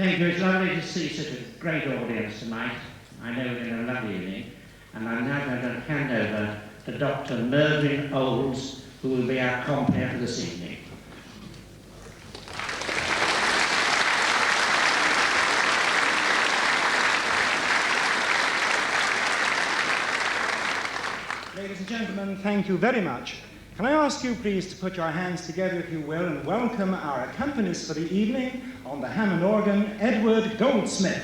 Thank you. It's lovely to see such a great audience tonight. I know it's been a lovely evening. And I'm now going to hand over to Dr. Mervyn Olds, who will be our compere for this evening. Ladies and gentlemen, thank you very much. Can I ask you please to put your hands together, if you will, and welcome our accompanist for the evening on the Hammond organ, Edward Goldsmith.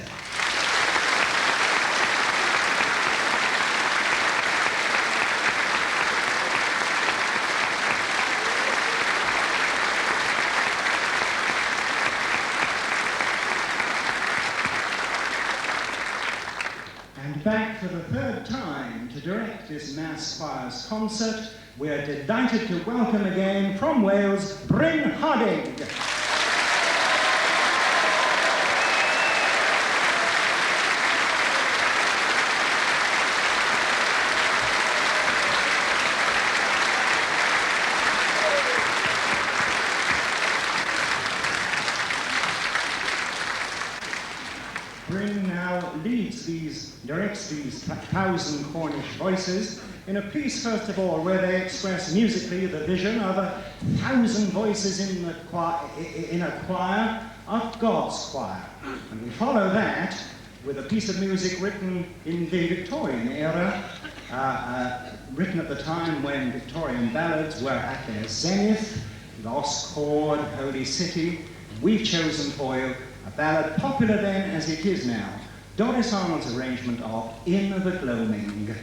And back for the third time to direct this Mass Choirs concert, we're delighted to welcome again from Wales, Bryn Harding. Bryn now directs these 1,000 Cornish voices in a piece, first of all, where they express musically the vision of 1,000 voices in a choir of God's choir. And we follow that with a piece of music written in the Victorian era, written at the time when Victorian ballads were at their zenith. Lost Chord, Holy City, We've Chosen for You, a ballad popular then as it is now. Doris Arnold's arrangement of In the Gloaming.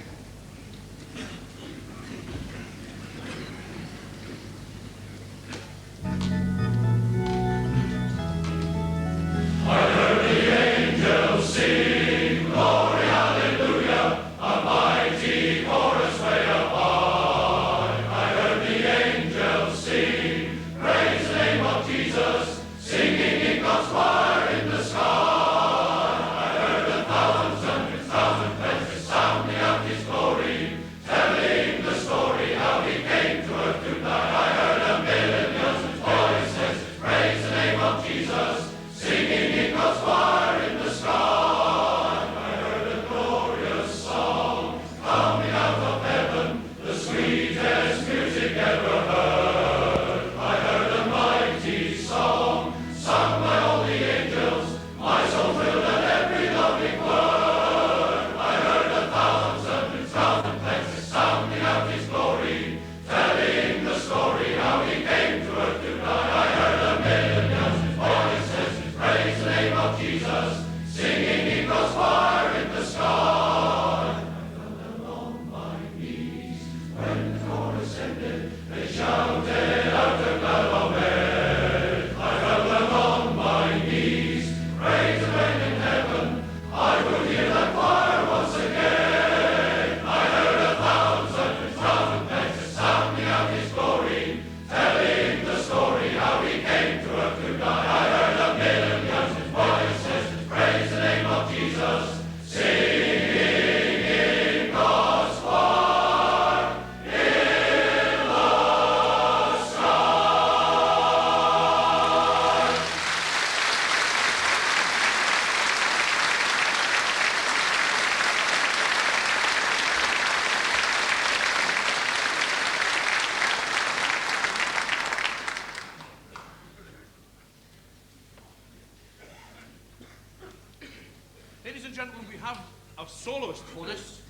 Ladies and gentlemen, we have a soloist for this,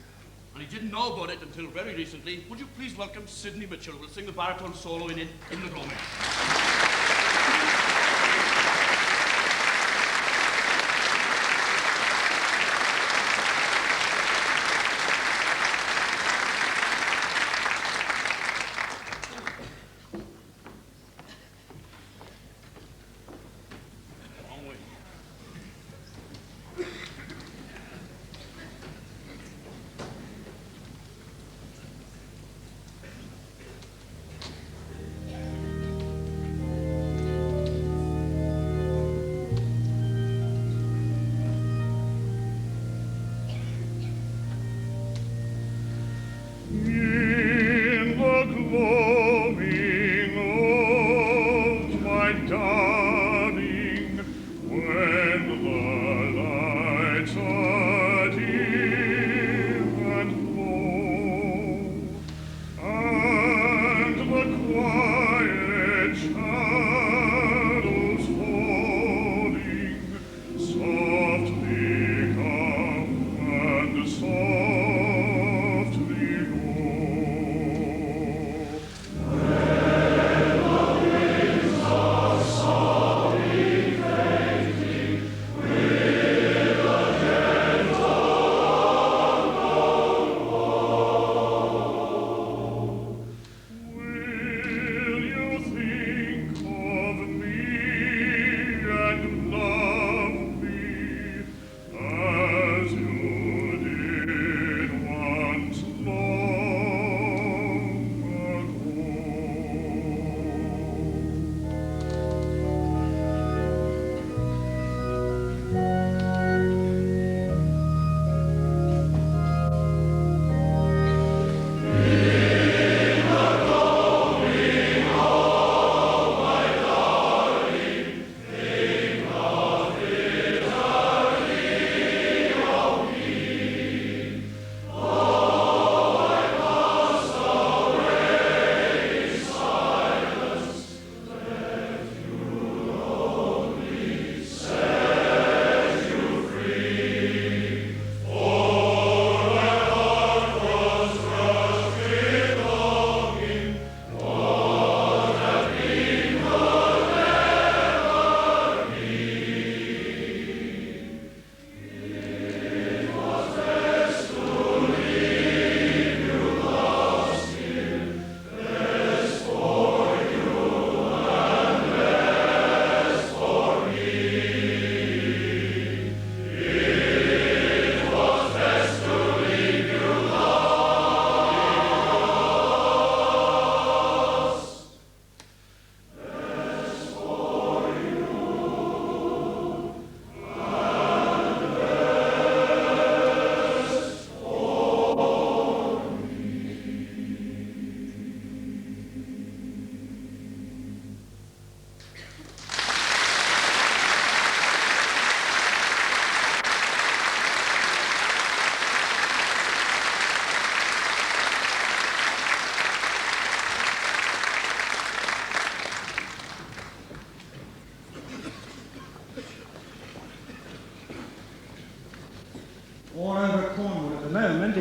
and he didn't know about it until very recently. Would you please welcome Sidney Mitchell, who will sing the baritone solo in the Gloaming.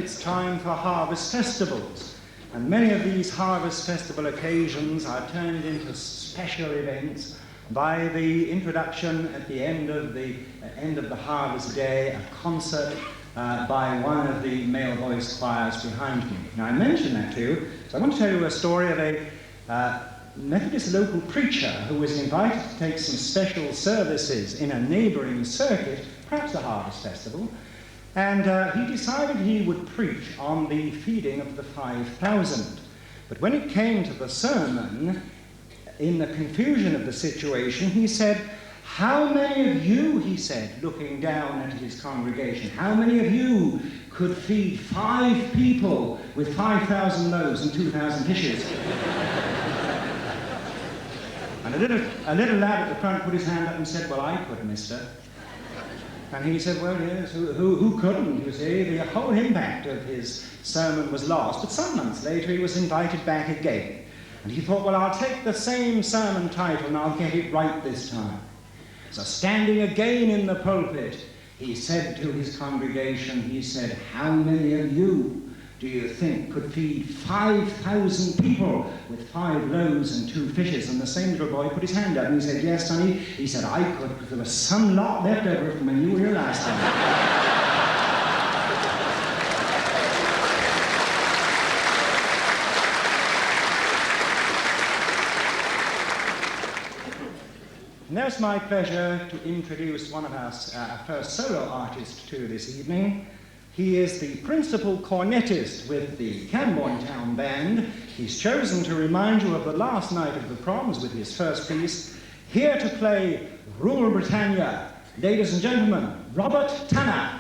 it's time for harvest festivals. And many of these harvest festival occasions are turned into special events by the introduction at the end of the harvest day, a concert by one of the male voice choirs behind me. Now, I mention that to you, so I want to tell you a story of a Methodist local preacher who was invited to take some special services in a neighbouring circuit, perhaps a harvest festival, and he decided he would preach on the feeding of the 5,000. But when it came to the sermon, in the confusion of the situation, he said, "How many of you," he said, looking down at his congregation, "how many of you could feed 5 people with 5,000 loaves and 2,000 fishes?" And a little lad at the front put his hand up and said, "Well, I could, mister." And he said, "Well, yes, who couldn't, you see?" The whole impact of his sermon was lost, but some months later he was invited back again. And he thought, well, I'll take the same sermon title and I'll get it right this time. So standing again in the pulpit, he said to his congregation, he said, "How many of you do you think could feed 5,000 people with 5 loaves and 2 fishes?" And the same little boy put his hand up and he said, "Yes, sonny." He said, "I could, because there was some lot left over from when you were here last time." And now it's my pleasure to introduce one of our first solo artists to this evening. He is the principal cornetist with the Camborne Town Band. He's chosen to remind you of the last night of the proms with his first piece. Here to play Rule Britannia, ladies and gentlemen, Robert Tanner.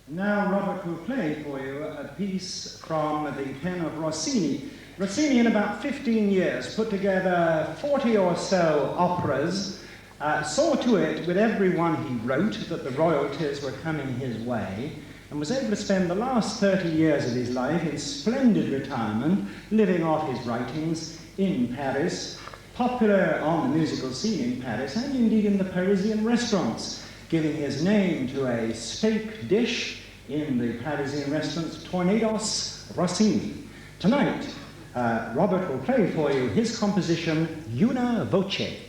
Now Robert will play for you a piece from the pen of Rossini. Rossini, in about 15 years, put together 40 or so operas, saw to it with every one he wrote that the royalties were coming his way, and was able to spend the last 30 years of his life in splendid retirement, living off his writings in Paris, popular on the musical scene in Paris, and indeed in the Parisian restaurants, giving his name to a steak dish in the Parisian restaurants, Tornados Rossini. Tonight, Robert will play for you his composition, Una Voce.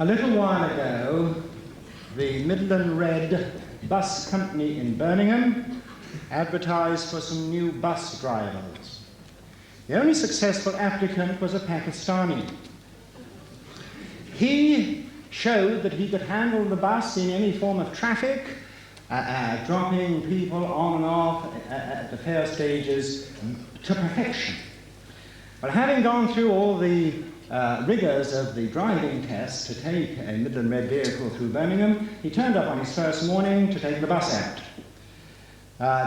A little while ago, the Midland Red Bus Company in Birmingham advertised for some new bus drivers. The only successful applicant was a Pakistani. He showed that he could handle the bus in any form of traffic, dropping people on and off at the fair stages to perfection. But having gone through all the rigours of the driving test to take a Midland Red vehicle through Birmingham, he turned up on his first morning to take the bus out.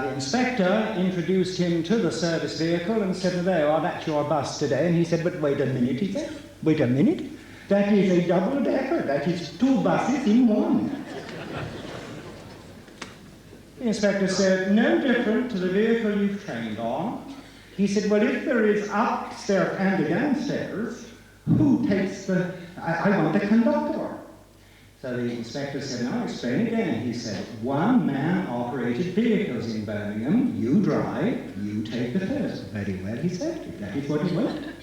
The inspector introduced him to the service vehicle and said, "There you are, that's your bus today." And he said, "But wait a minute," he said. "Wait a minute. That is a double-decker. That is 2 buses in 1. The inspector said, "No different to the vehicle you've trained on." He said, "Well, if there is upstairs and downstairs, who takes the... I want the conductor." So the inspector said, "I'll explain again." He said, 1 man-operated vehicles in Birmingham. You drive, you take the first. "Very well," he said. That is what he wanted.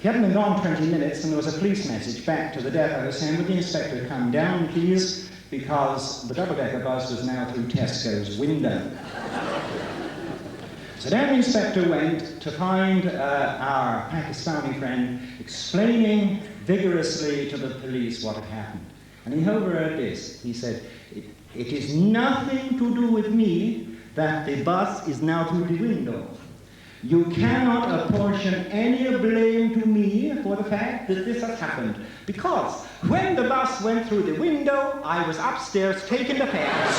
He hadn't been gone 20 minutes, and there was a police message back to the depot saying, "Would the inspector come down, please, because the double-decker bus was now through Tesco's window." So down the inspector went to find our Pakistani friend explaining vigorously to the police what had happened. And he overheard this. He said, it is nothing to do with me that the bus is now through the window. You cannot apportion any blame to me for the fact that this has happened, because when the bus went through the window, I was upstairs taking the fares."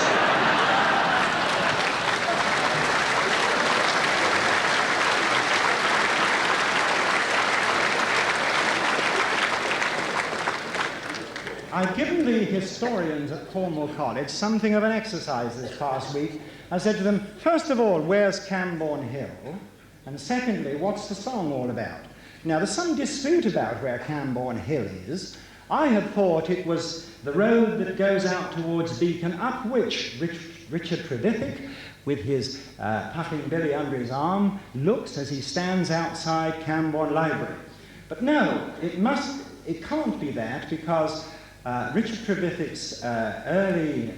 I've given the historians at Cornwall College something of an exercise this past week. I said to them, first of all, where's Camborne Hill? And secondly, what's the song all about? Now, there's some dispute about where Camborne Hill is. I had thought it was the road that goes out towards Beacon, up which Richard Trevithick, with his puffing billy under his arm, looks as he stands outside Camborne Library. But no, it can't be that, because Richard Trevithick's early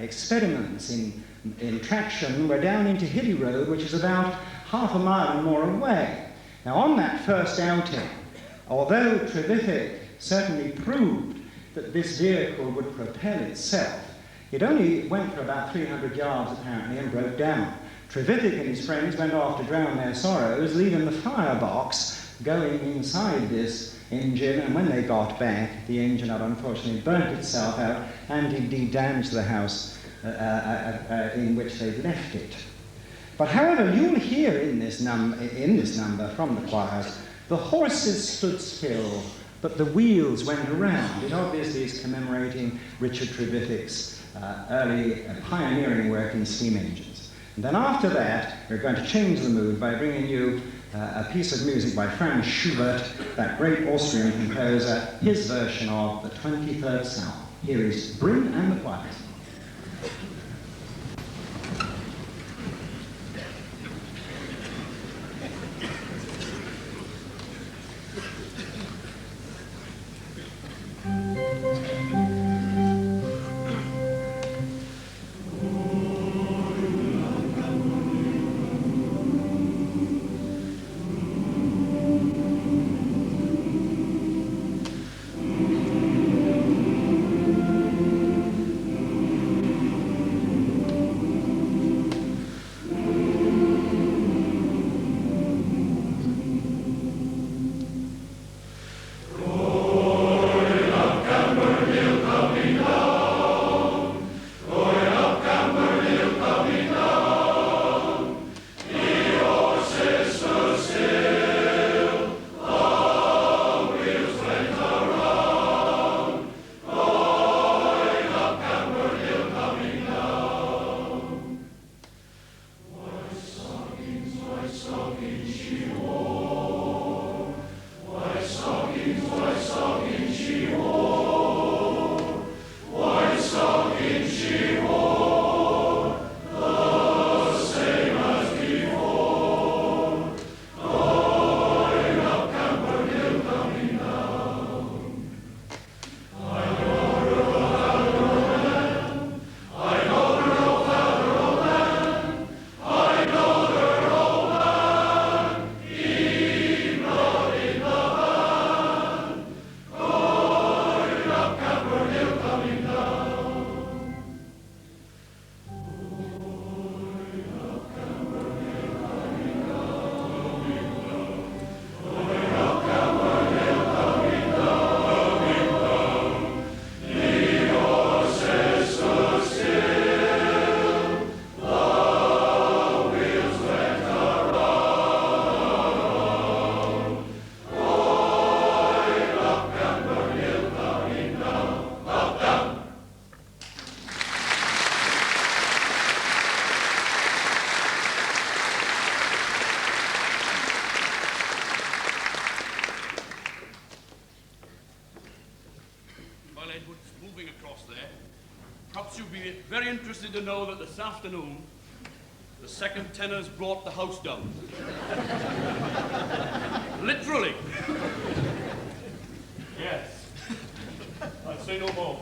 experiments in traction were down into Hilly Road, which is about half a mile and more away. Now, on that first outing, although Trevithick certainly proved that this vehicle would propel itself, it only went for about 300 yards apparently and broke down. Trevithick and his friends went off to drown their sorrows, leaving the firebox going inside this engine, and when they got back, the engine had unfortunately burnt itself out and indeed damaged the house in which they'd left it. But however, you'll hear in this number from the choirs, the horses stood still, but the wheels went around. It obviously is commemorating Richard Trevithick's early pioneering work in steam engines. And then after that, we're going to change the mood by bringing you a piece of music by Franz Schubert, that great Austrian composer, his version of the 23rd Psalm. Here is Bryn and the Choirs. interested to know that this afternoon, the second tenors brought the house down. Literally. Yes. I'll say no more.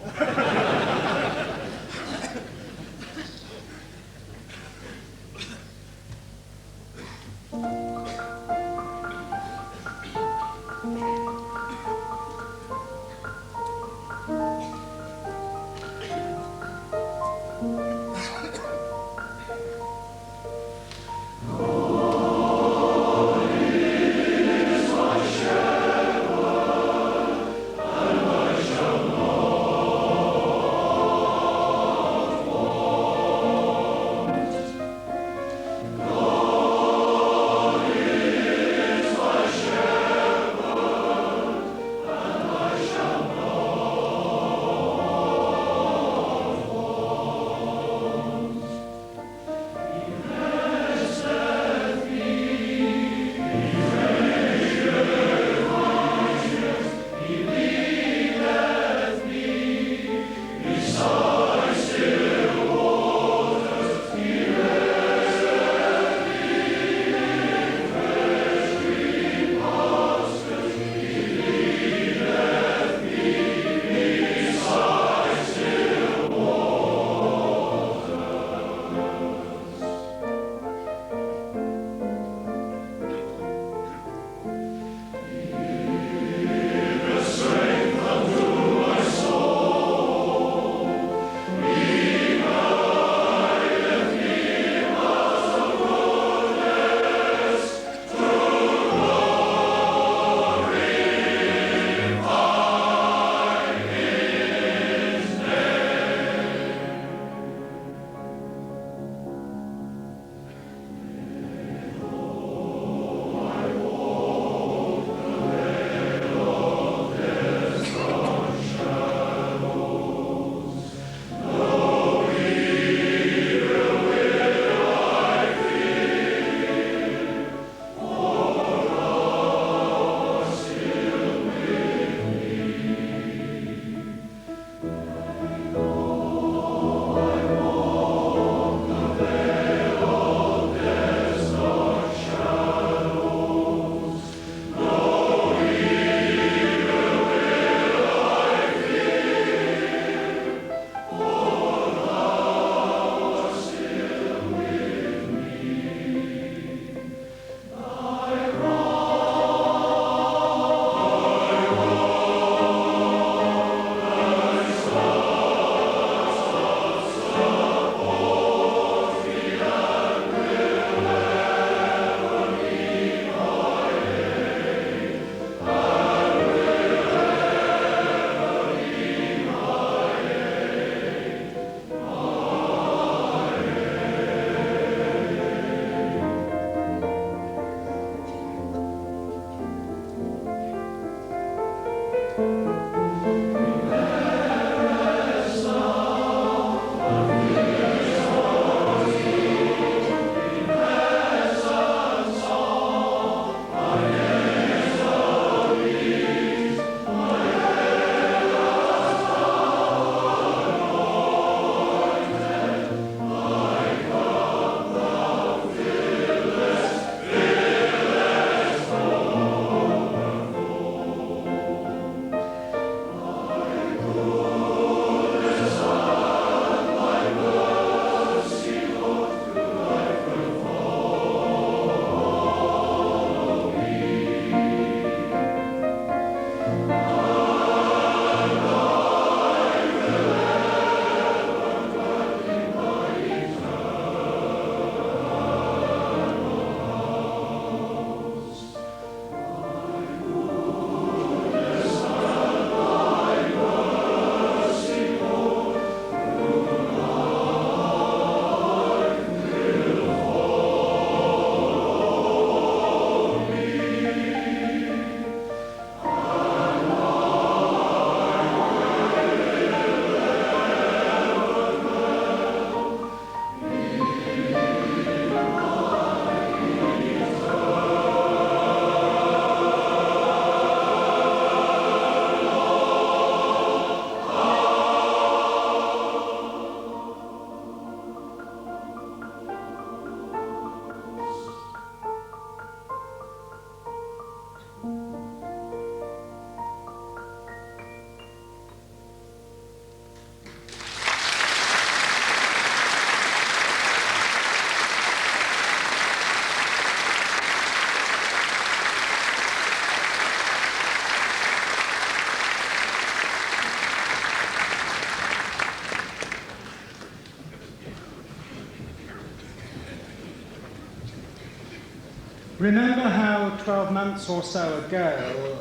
Remember how 12 months or so ago,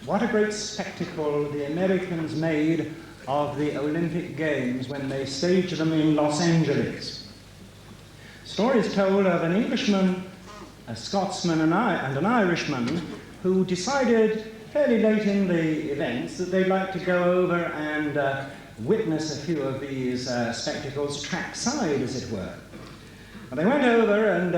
what a great spectacle the Americans made of the Olympic Games when they staged them in Los Angeles. Stories told of an Englishman, a Scotsman and an Irishman who decided fairly late in the events that they'd like to go over and witness a few of these spectacles trackside, as it were. And they went over and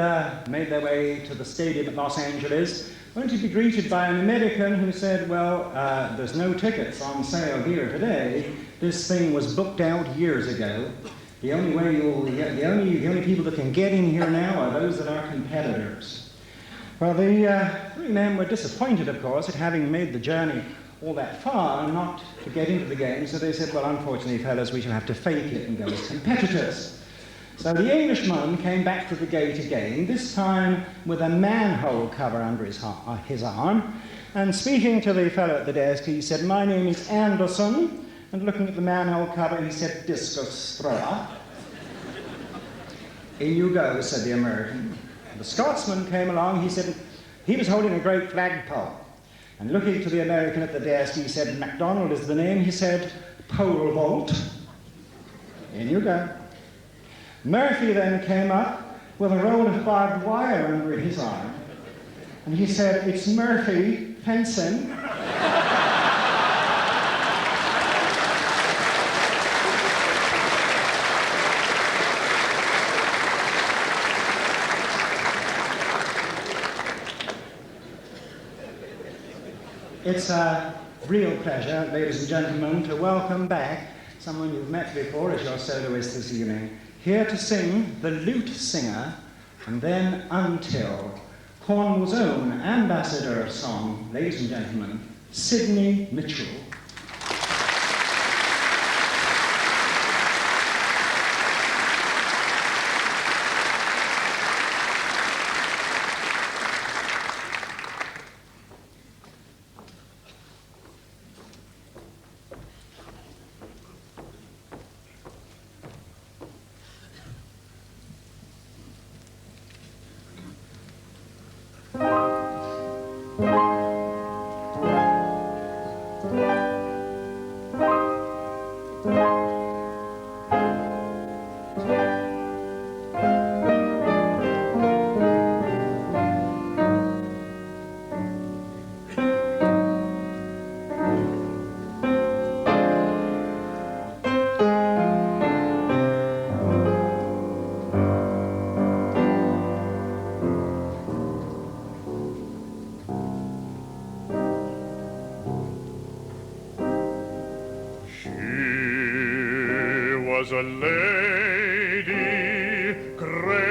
made their way to the stadium at Los Angeles, only to be greeted by an American who said, well, there's no tickets on sale here today. This thing was booked out years ago. The only way the only people that can get in here now are those that are competitors. Well, the three men were disappointed, of course, at having made the journey all that far and not to get into the game, so they said, well, unfortunately, fellas, we shall have to fake it and go as competitors. So the Englishman came back to the gate again, this time with a manhole cover under his arm, and speaking to the fellow at the desk, he said, my name is Anderson, and looking at the manhole cover, he said, discus thrower. In you go, said the American. The Scotsman came along, he said, he was holding a great flagpole, and looking to the American at the desk, he said, MacDonald is the name, he said, pole vault. In you go. Murphy then came up with a roll of barbed wire under his arm, and he said, it's Murphy fencing. It's a real pleasure, ladies and gentlemen, to welcome back someone you've met before as your soloist this evening, here to sing the lute singer, and then Until, Cornwall's own ambassador of song, ladies and gentlemen, Sidney Mitchell. A lady great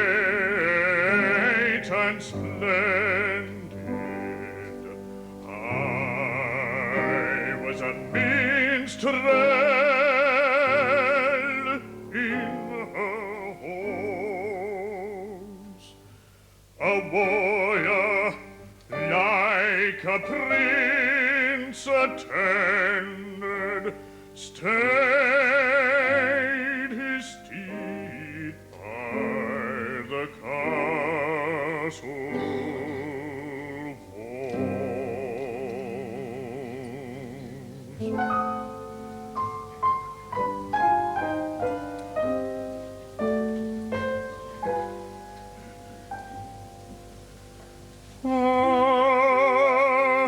and splendid, I was a minstrel in her halls, a warrior like a prince attended,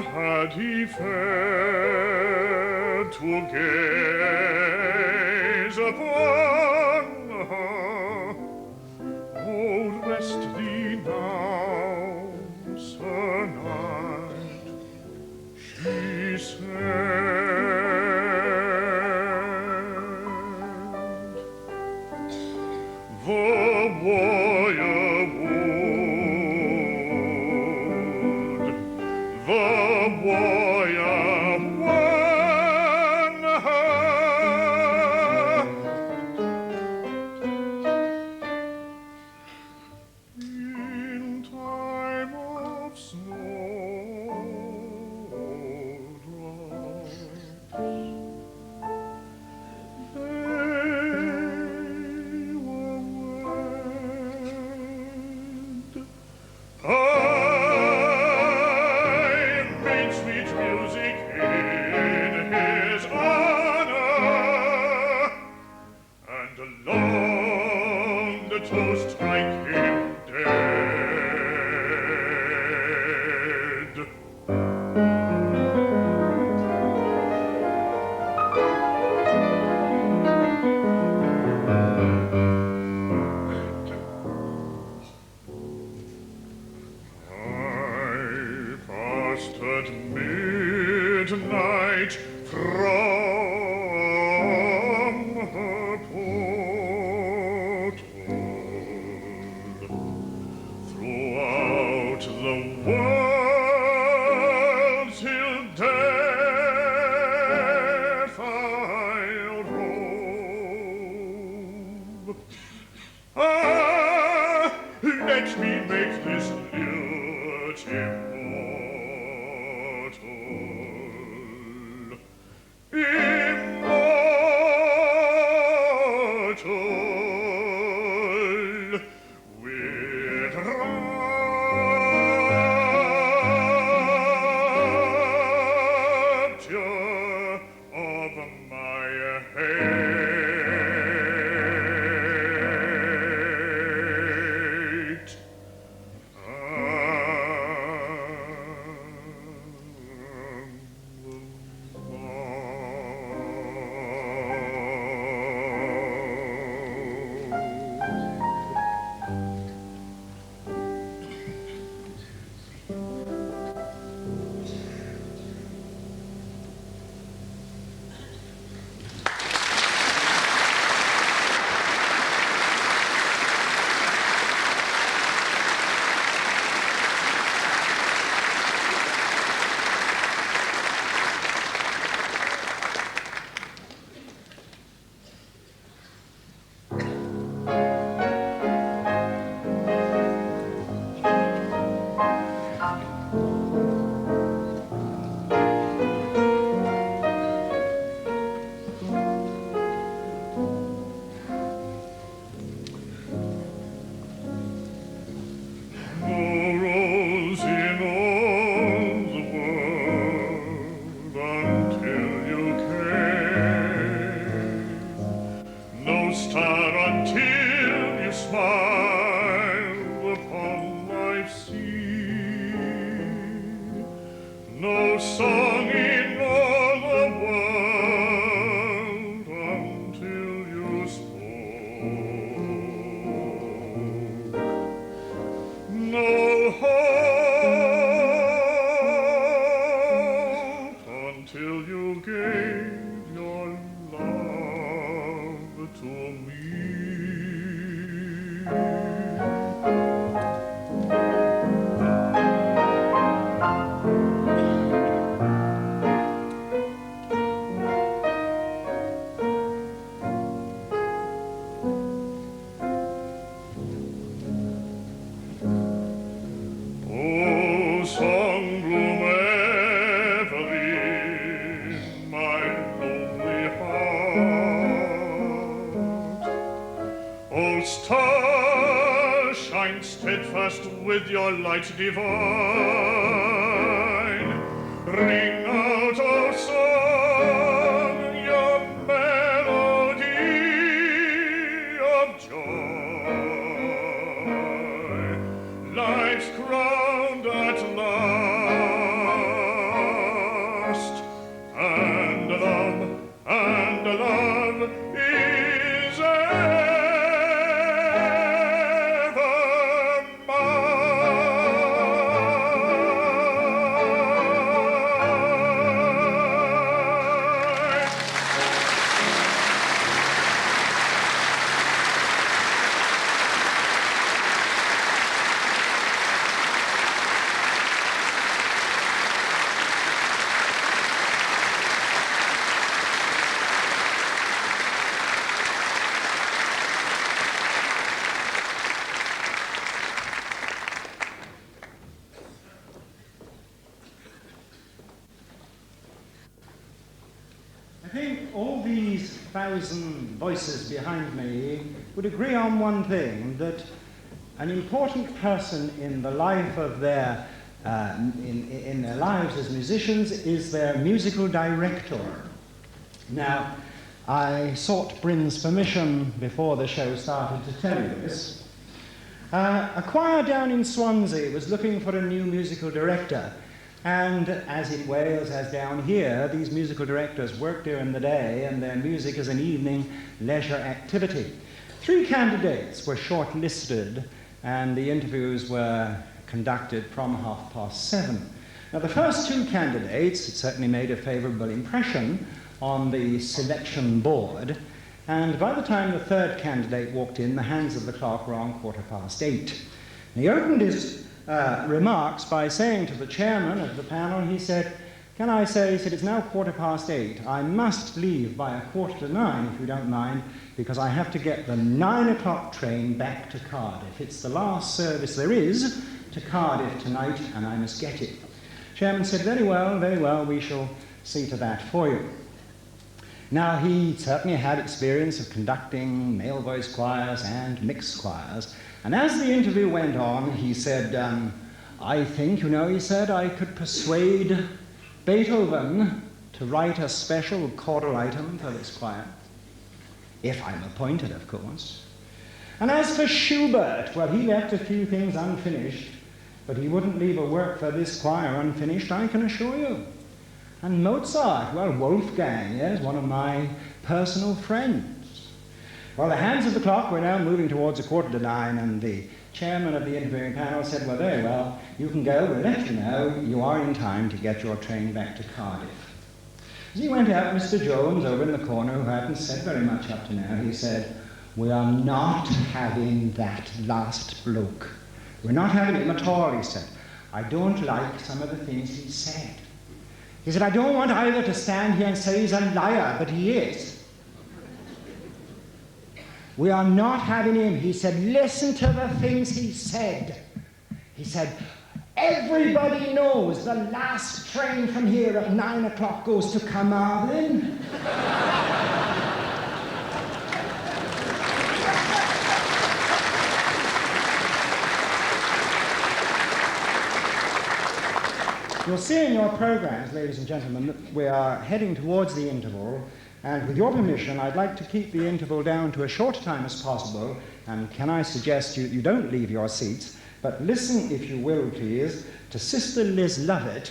had he fared to gaze upon her, oh, rest thee now, Sir Knight, she said. The warrior would, the warrior won her. In time of snowdrops, they were wed. light from her portal. Throughout the world till death I'll rove. Ah, let me make this lilt immortal. Immortal with rapture of my hate. No song in all the world until you spoke. No hope until you gave your love to me. Star, shine steadfast with your light divine. Ring out, O song, your melody of joy. Life's crowned at last, and love is I think all these 1,000 voices behind me would agree on one thing, that an important person in the life of their in their lives as musicians is their musical director. Now, I sought Bryn's permission before the show started to tell you this. A choir down in Swansea was looking for a new musical director. And as in Wales, as down here, these musical directors work during the day and their music is an evening leisure activity. 3 candidates were shortlisted and the interviews were conducted from 7:30. Now, the first two candidates had certainly made a favourable impression on the selection board, and by the time the third candidate walked in, the hands of the clock were on 8:15. And he opened his remarks by saying to the chairman of the panel, he said, "Can I say," he said, "it's now 8:15. I must leave by 8:45, if you don't mind, because I have to get the 9 o'clock train back to Cardiff. It's the last service there is to Cardiff tonight, and I must get it." Chairman said, very well, we shall see to that for you." Now, he certainly had experience of conducting male voice choirs and mixed choirs, and as the interview went on, he said, "I think, he said, I could persuade Beethoven to write a special choral item for this choir, if I'm appointed, of course. And as for Schubert, well, he left a few things unfinished, but he wouldn't leave a work for this choir unfinished, I can assure you. And Mozart, well, Wolfgang, yes, one of my personal friends." Well, the hands of the clock were now moving towards 8:45, and the chairman of the interviewing panel said, "Well, very well, you can go. We'll let you know you are in time to get your train back to Cardiff." As he went out, Mr. Jones, over in the corner, who hadn't said very much up to now, he said, "We are not having that last bloke. We're not having him at all," he said. "I don't like some of the things he said." He said, "I don't want either to stand here and say he's a liar, but he is. We are not having him." He said, "Listen to the things he said." He said, "Everybody knows the last train from here at 9 o'clock goes to Carmarthen." You'll see in your programs, ladies and gentlemen, that we are heading towards the interval, and with your permission, I'd like to keep the interval down to as short a time as possible, and can I suggest you don't leave your seats, but listen, if you will, please, to Sister Liz Lovett,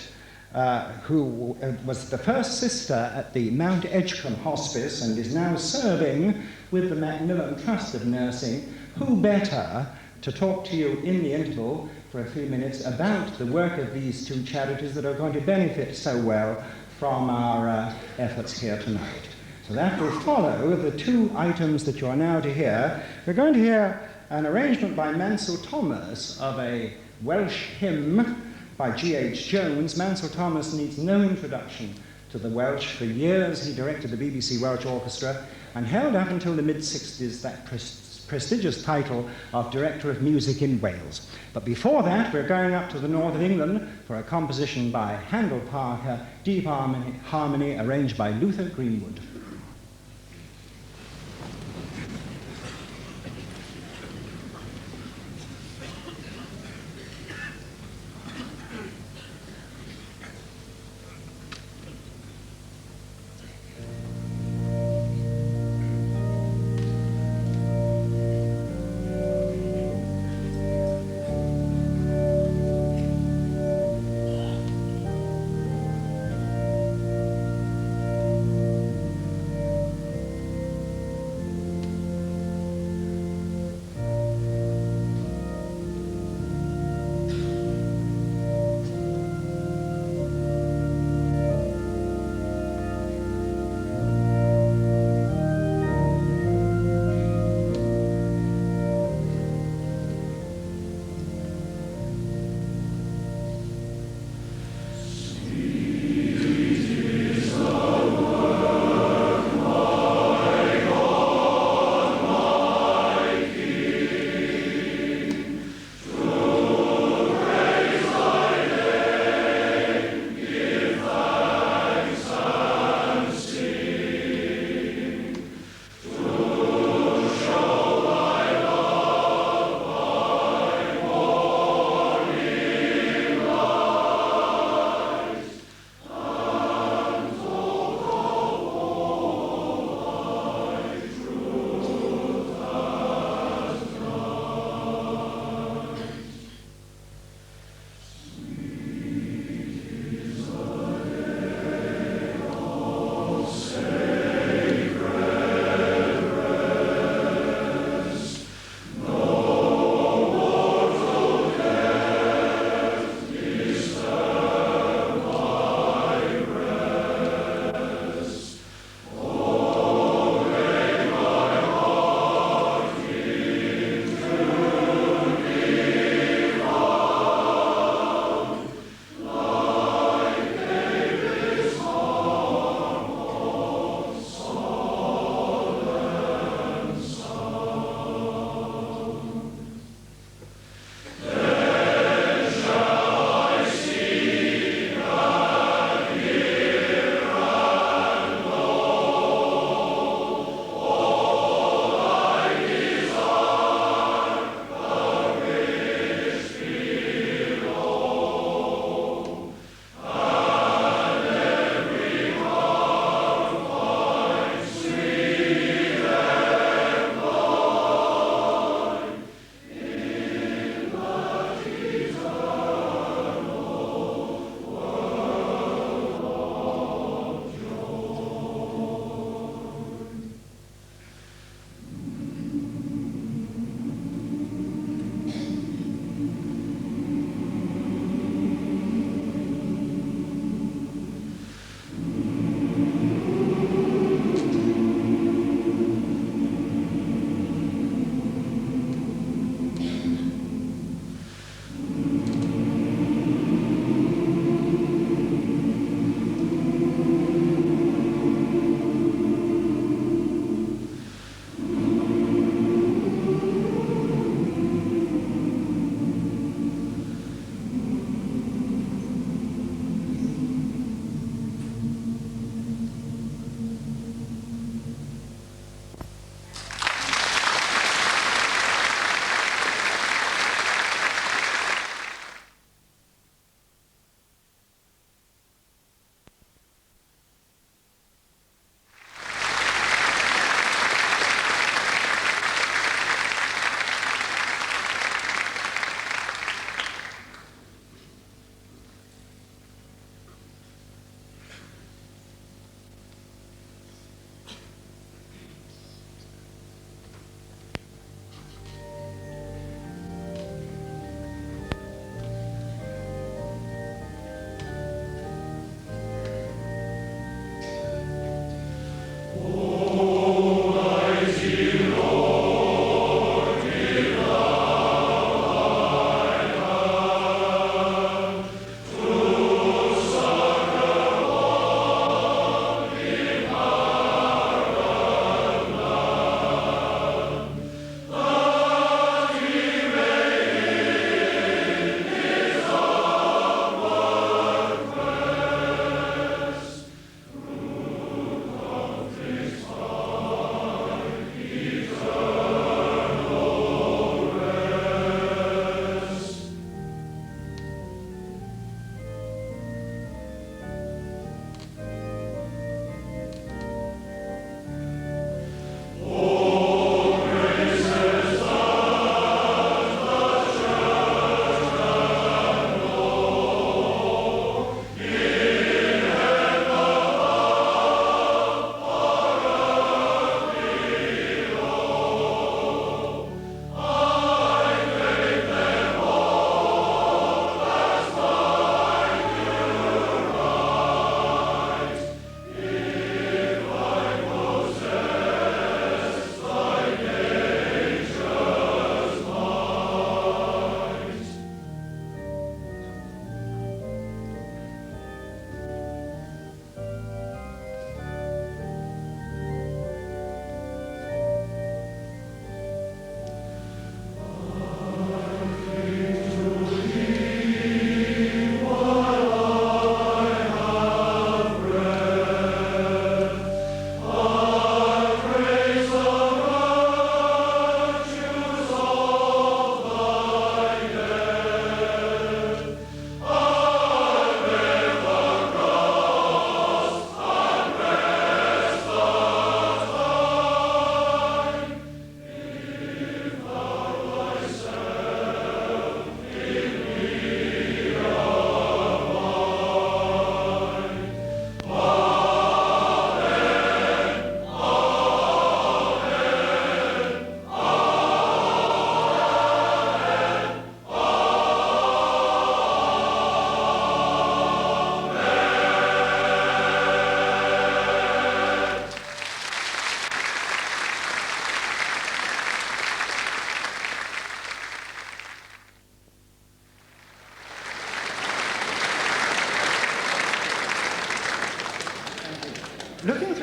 who was the first sister at the Mount Edgecombe Hospice and is now serving with the Macmillan Trust of Nursing. Who better to talk to you in the interval for a few minutes about the work of these two charities that are going to benefit so well from our efforts here tonight. So that will follow the two items that you're now to hear. We're going to hear an arrangement by Mansell Thomas of a Welsh hymn by G.H. Jones. Mansell Thomas needs no introduction to the Welsh. For years he directed the BBC Welsh Orchestra and held up until the mid-60s that prestigious title of Director of Music in Wales. But before that, we're going up to the north of England for a composition by Handel Parker, Deep Harmony, arranged by Luther Greenwood.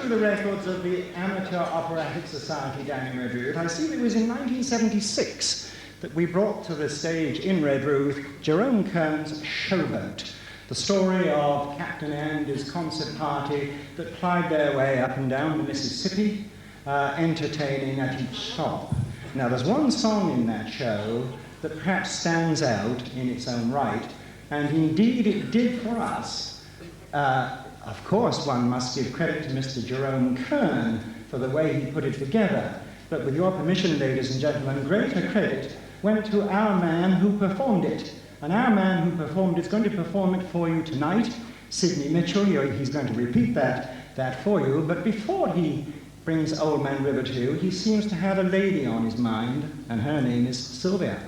through the records of the Amateur Operatic Society down in Redruth, I see that it was in 1976 that we brought to the stage in Redruth Jerome Kern's Showboat, the story of Captain and his concert party that plied their way up and down the Mississippi, entertaining at each stop. Now, there's one song in that show that perhaps stands out in its own right, and indeed it did for us. Of course, one must give credit to Mr. Jerome Kern for the way he put it together, but with your permission, ladies and gentlemen, greater credit went to our man who performed it. And our man who performed it is going to perform it for you tonight, Sidney Mitchell. He's going to repeat that for you, but before he brings Old Man River to you, he seems to have a lady on his mind, and her name is Sylvia.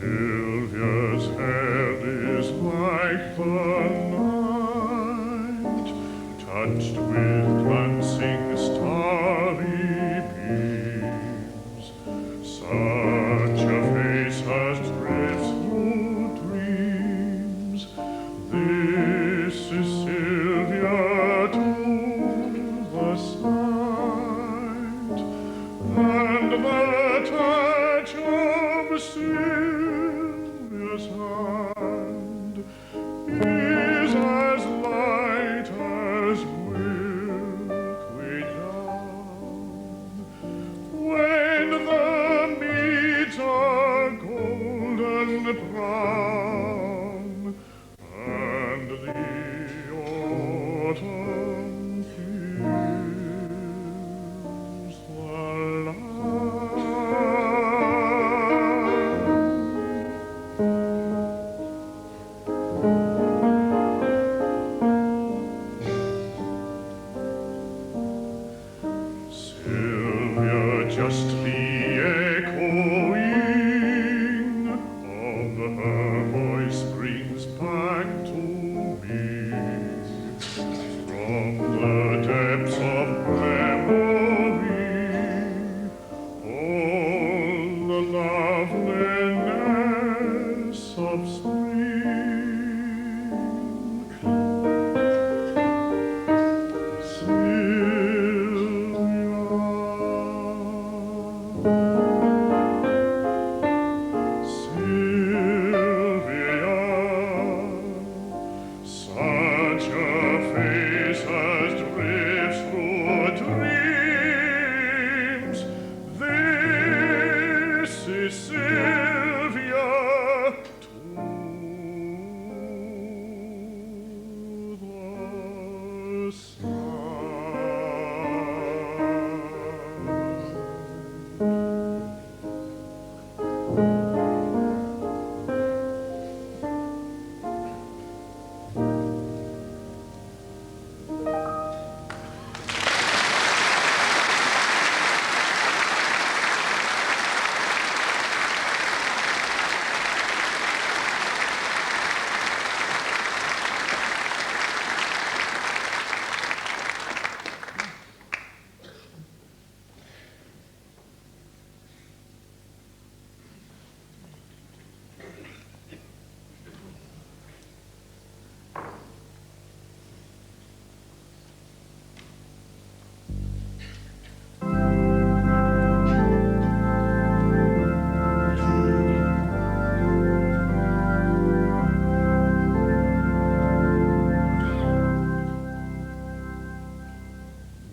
Sylvia's head is like the night, touched with glancing starry beams. Such a face as drifts through dreams. This is Sylvia to the sight, and the touch of Sylvia's hand is as light as milkweed down. When the meads are golden brown, and the autumn fills the Sylvia, just the echoing of her voice brings back to me from the depths of memory all the loveliness of such a face as drifts through dreams. This is Sylvia to the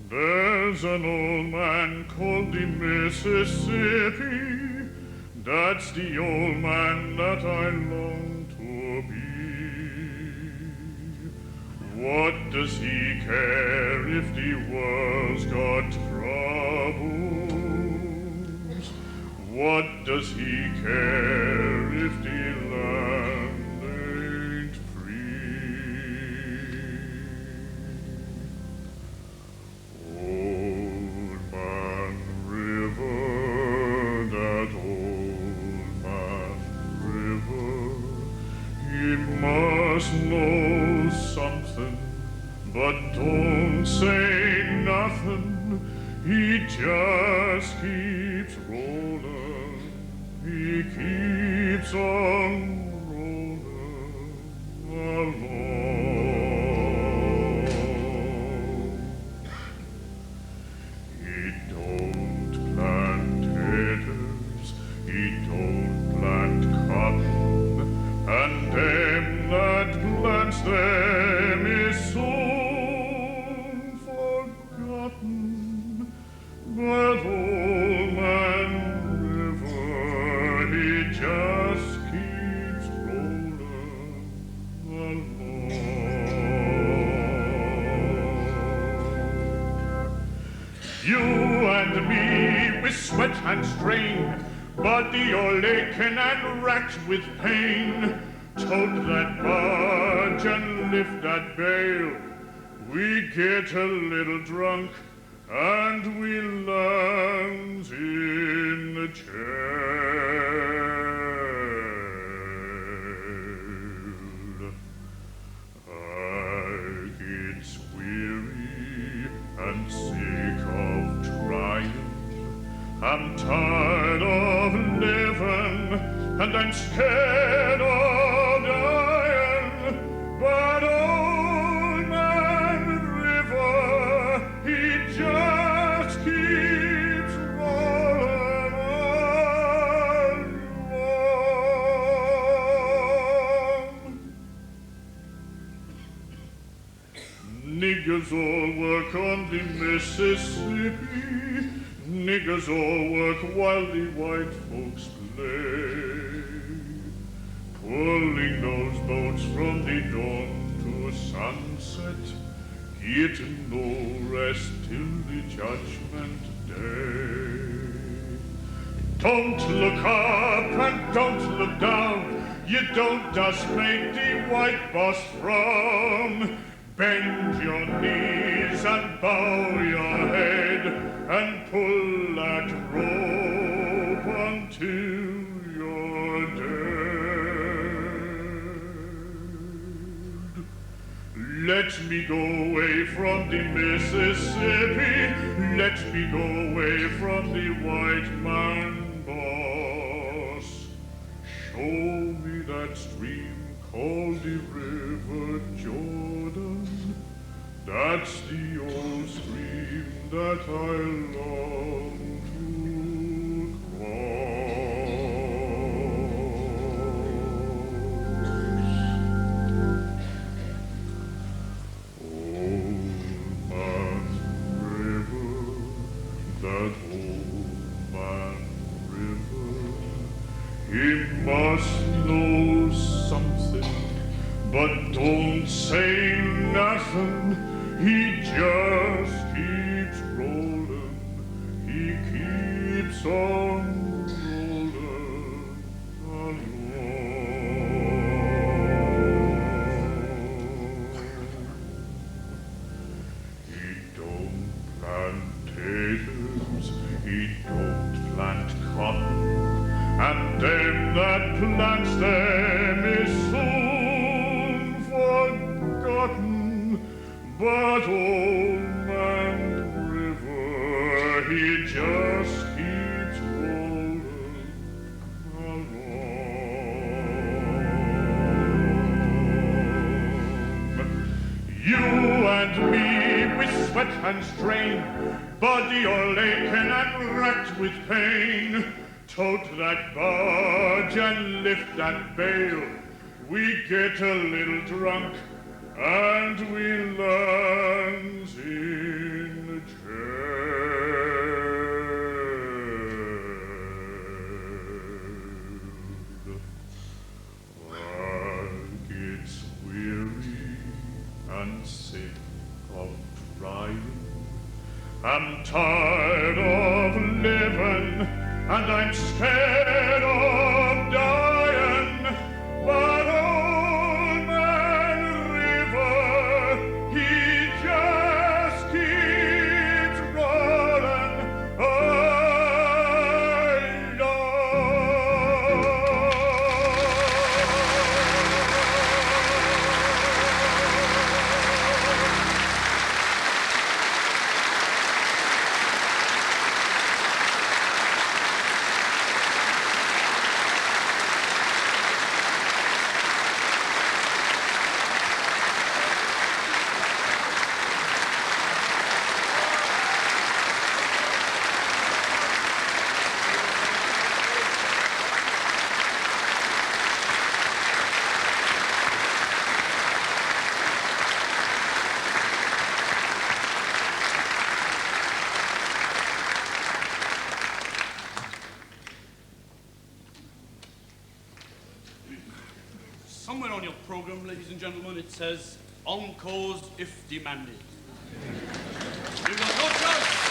There's an old man called the Mississippi. That's the old man that I long to be. What does he care if the world's got troubles? What does he care if the land He just keeps rolling. He keeps on rolling along. He don't plant taters, he don't plant cotton, and them that plants them is soon forgotten. But old man River, he just keeps rolling along. You and me, with sweat and strain, body all aching and racked with pain, tote that barge and lift that bale. We get a little drunk and we land in the jail. I get weary and sick of trying. I'm tired of living and I'm scared of dying. But old man River, he just keeps rolling along. Niggers all work on the Mississippi. Niggers all work while the white folks play, pulling those boats from the dawn to sunset, getting no rest till the judgment day. Don't look up and don't look down, you don't just make the white boss frown. Bend your knees and bow your head and pull that rope until you're dead. Let me go away from the Mississippi, let me go away from the white man boss. Show me that stream called the River Jordan. That's the old stream that I long to cross. Old man River, that old man River, he must know something, but don't say nothing. He just keeps rolling, he keeps on rolling along. He don't plant taters, he don't plant cotton, and them that plants them is soon forgotten. But old man River, he just keeps rolling along. You and me with sweat and strain, body all aching and racked with pain, tote that barge and lift that bale. We get a little drunk and we land in the jail. I get weary and sick of trying. I'm tired of living and I'm scared of dying. But old man River, he just keeps rolling along. somewhere on your program, ladies and gentlemen, it says, encores if demanded. You've got no choice.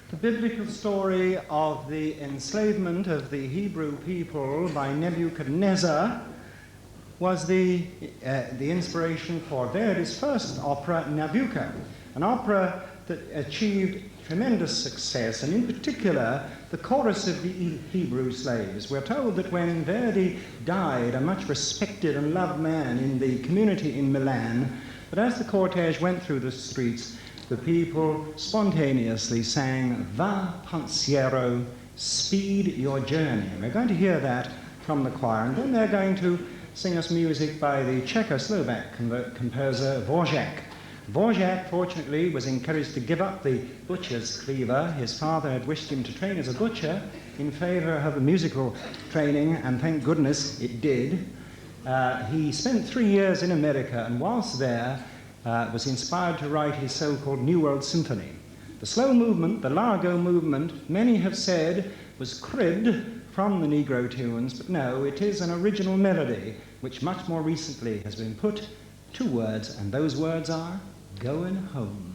The biblical story of the enslavement of the Hebrew people by Nebuchadnezzar was the inspiration for Verdi's first opera, Nabucco, an opera that achieved tremendous success, and in particular, the chorus of the Hebrew slaves. We're told that when Verdi died, a much respected and loved man in the community in Milan, that as the cortege went through the streets, the people spontaneously sang, Va pensiero, speed your journey. And we're going to hear that from the choir, and then they're going to sing us music by the Czechoslovak composer Dvořák. Dvořák, fortunately, was encouraged to give up the butcher's cleaver. His father had wished him to train as a butcher in favor of a musical training, and thank goodness it did. He spent 3 years in America, and whilst there, was inspired to write his so-called New World Symphony. The slow movement, the Largo movement, many have said was cribbed from the Negro tunes, but no, it is an original melody which much more recently has been put to words, and those words are "Going Home."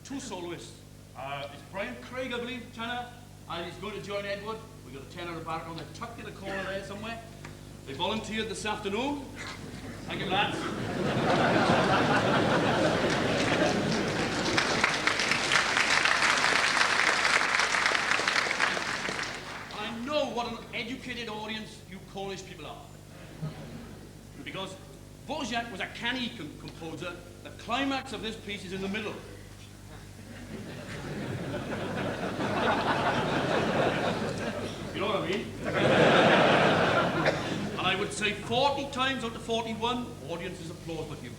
two soloists. It's Brian Craig, I believe, tenor, and he's going to join Edward. We've got a tenor and a baritone. They're tucked in a corner there somewhere. They volunteered this afternoon. Thank you, lads. I know what an educated audience you Cornish people are. Because Dvorak was a canny composer. The climax of this piece is in the middle. You know what I mean? And I would say 40 times out of 41, audiences applaud but you.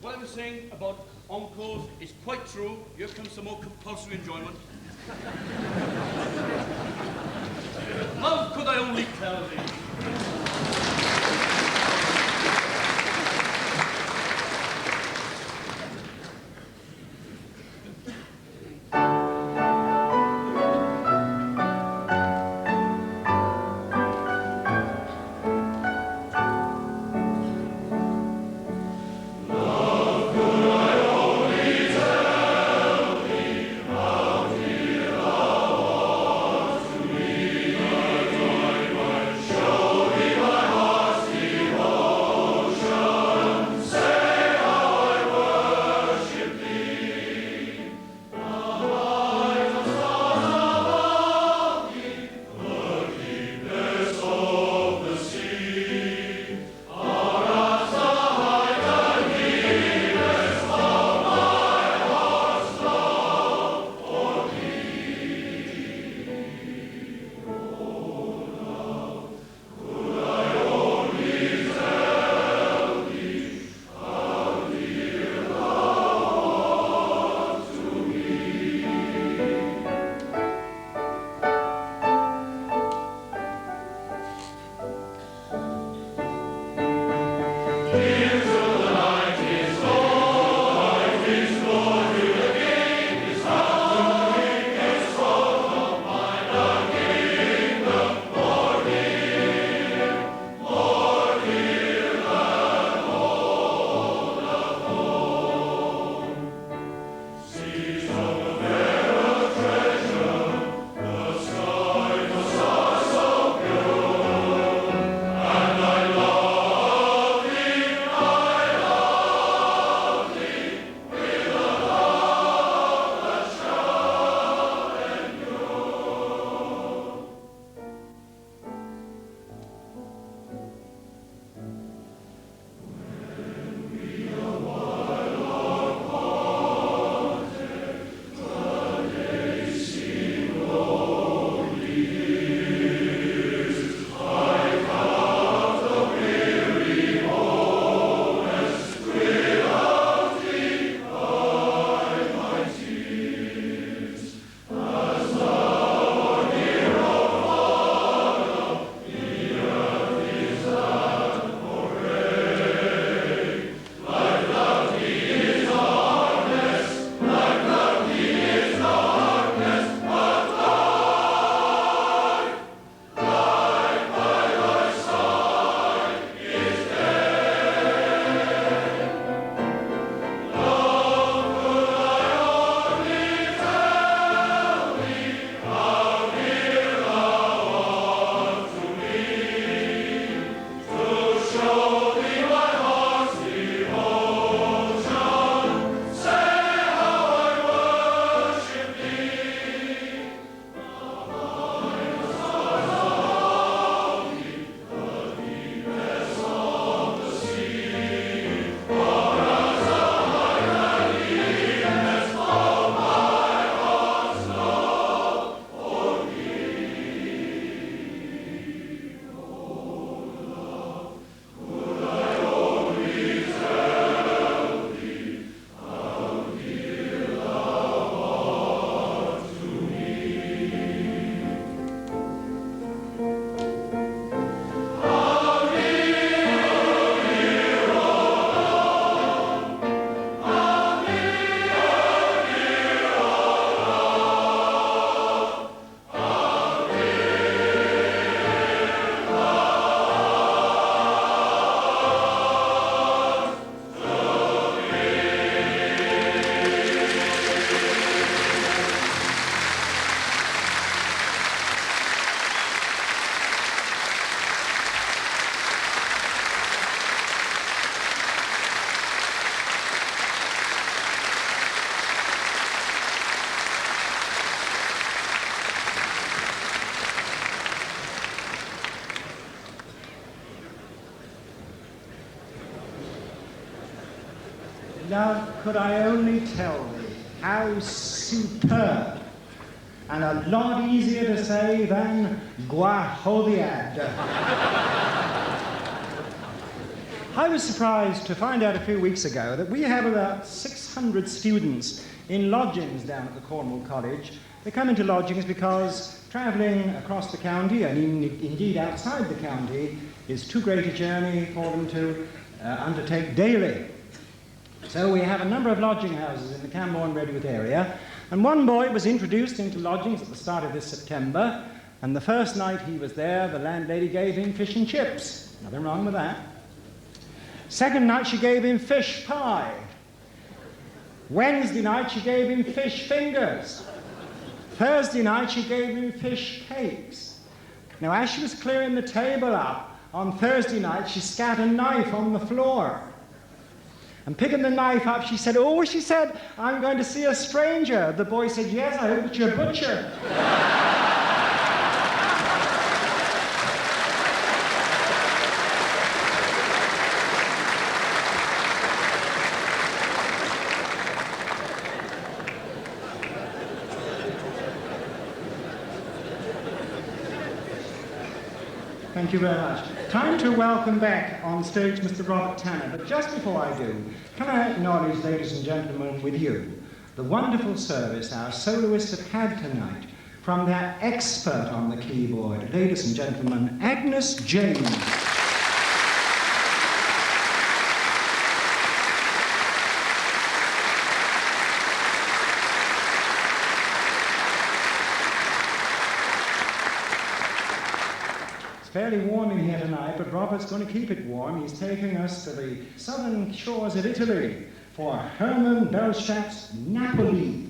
what I was saying about encores is quite true. Here comes some more compulsory enjoyment. How could I only tell thee? Love, could I only tell thee how superb, and a lot easier to say than Gwahoddiad. I was surprised to find out a few weeks ago that we have about 600 students in lodgings down at the Cornwall College. They come into lodgings because travelling across the county, and indeed outside the county, is too great a journey for them to undertake daily. So we have a number of lodging houses in the Camborne-Redwood area, and one boy was introduced into lodgings at the start of this September, and the first night he was there, the landlady gave him fish and chips. Nothing wrong with that. Second night she gave him fish pie. Wednesday night she gave him fish fingers. Thursday night she gave him fish cakes. Now as she was clearing the table up on Thursday night, she scat a knife on the floor. And picking the knife up, she said, "Oh," she said, "I'm going to see a stranger." The boy said, "Yes, I hope it's your butcher." Thank you very much. Time to welcome back on stage Mr. Robert Tanner, but just before I do, can I acknowledge, ladies and gentlemen, with you, the wonderful service our soloists have had tonight from their expert on the keyboard, ladies and gentlemen, Agnes James. Fairly warm in here tonight, but Robert's going to keep it warm. He's taking us to the southern shores of Italy for Herman Bellstrat's Napoli.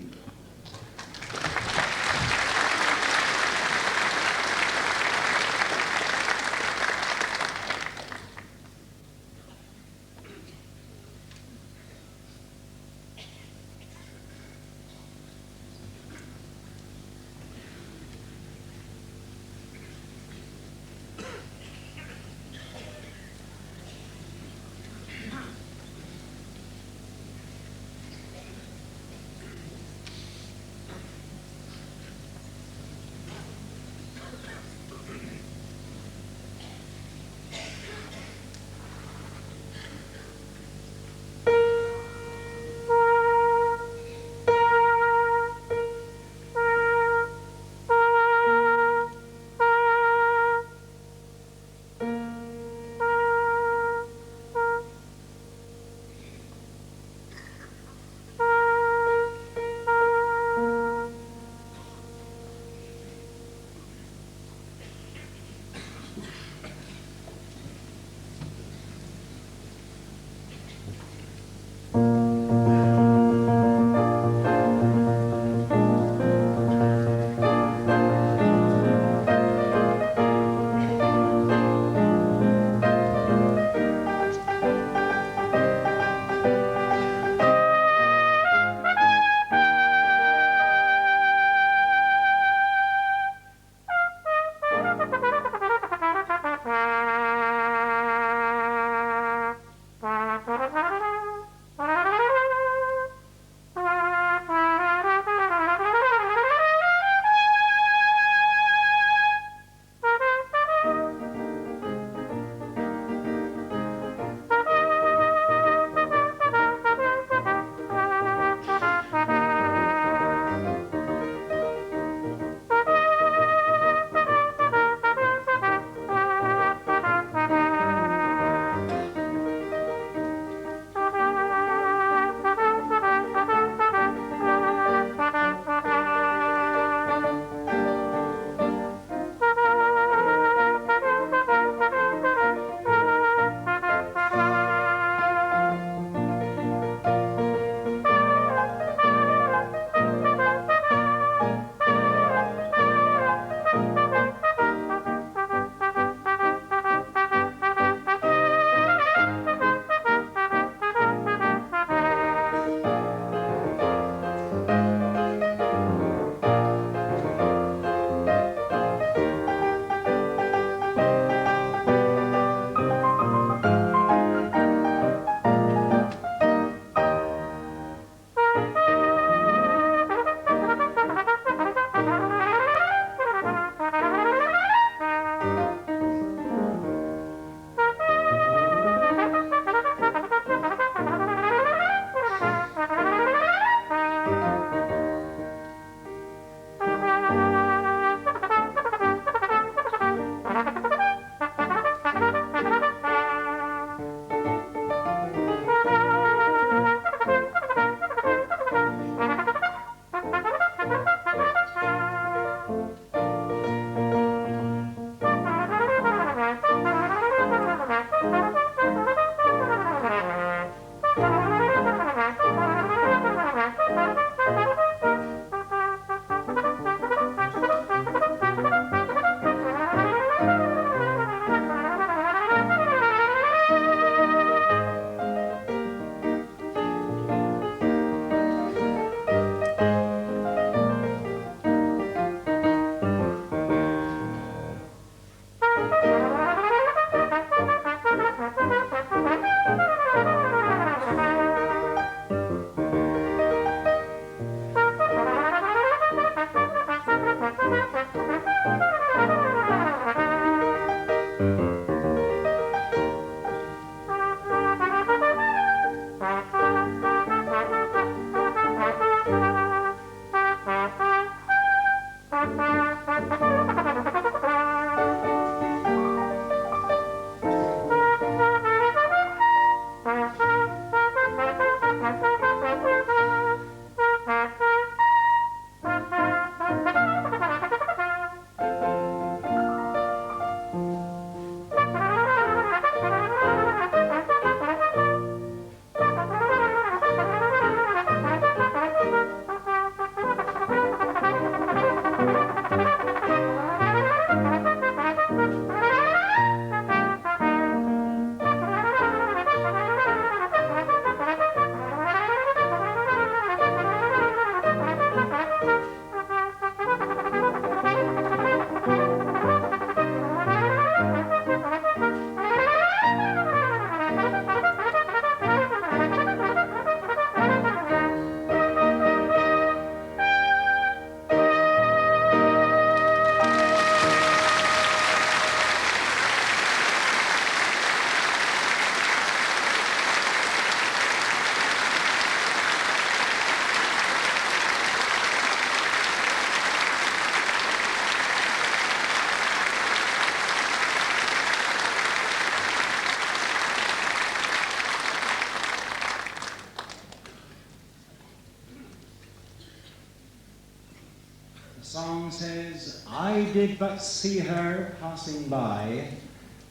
song says, I did but see her passing by,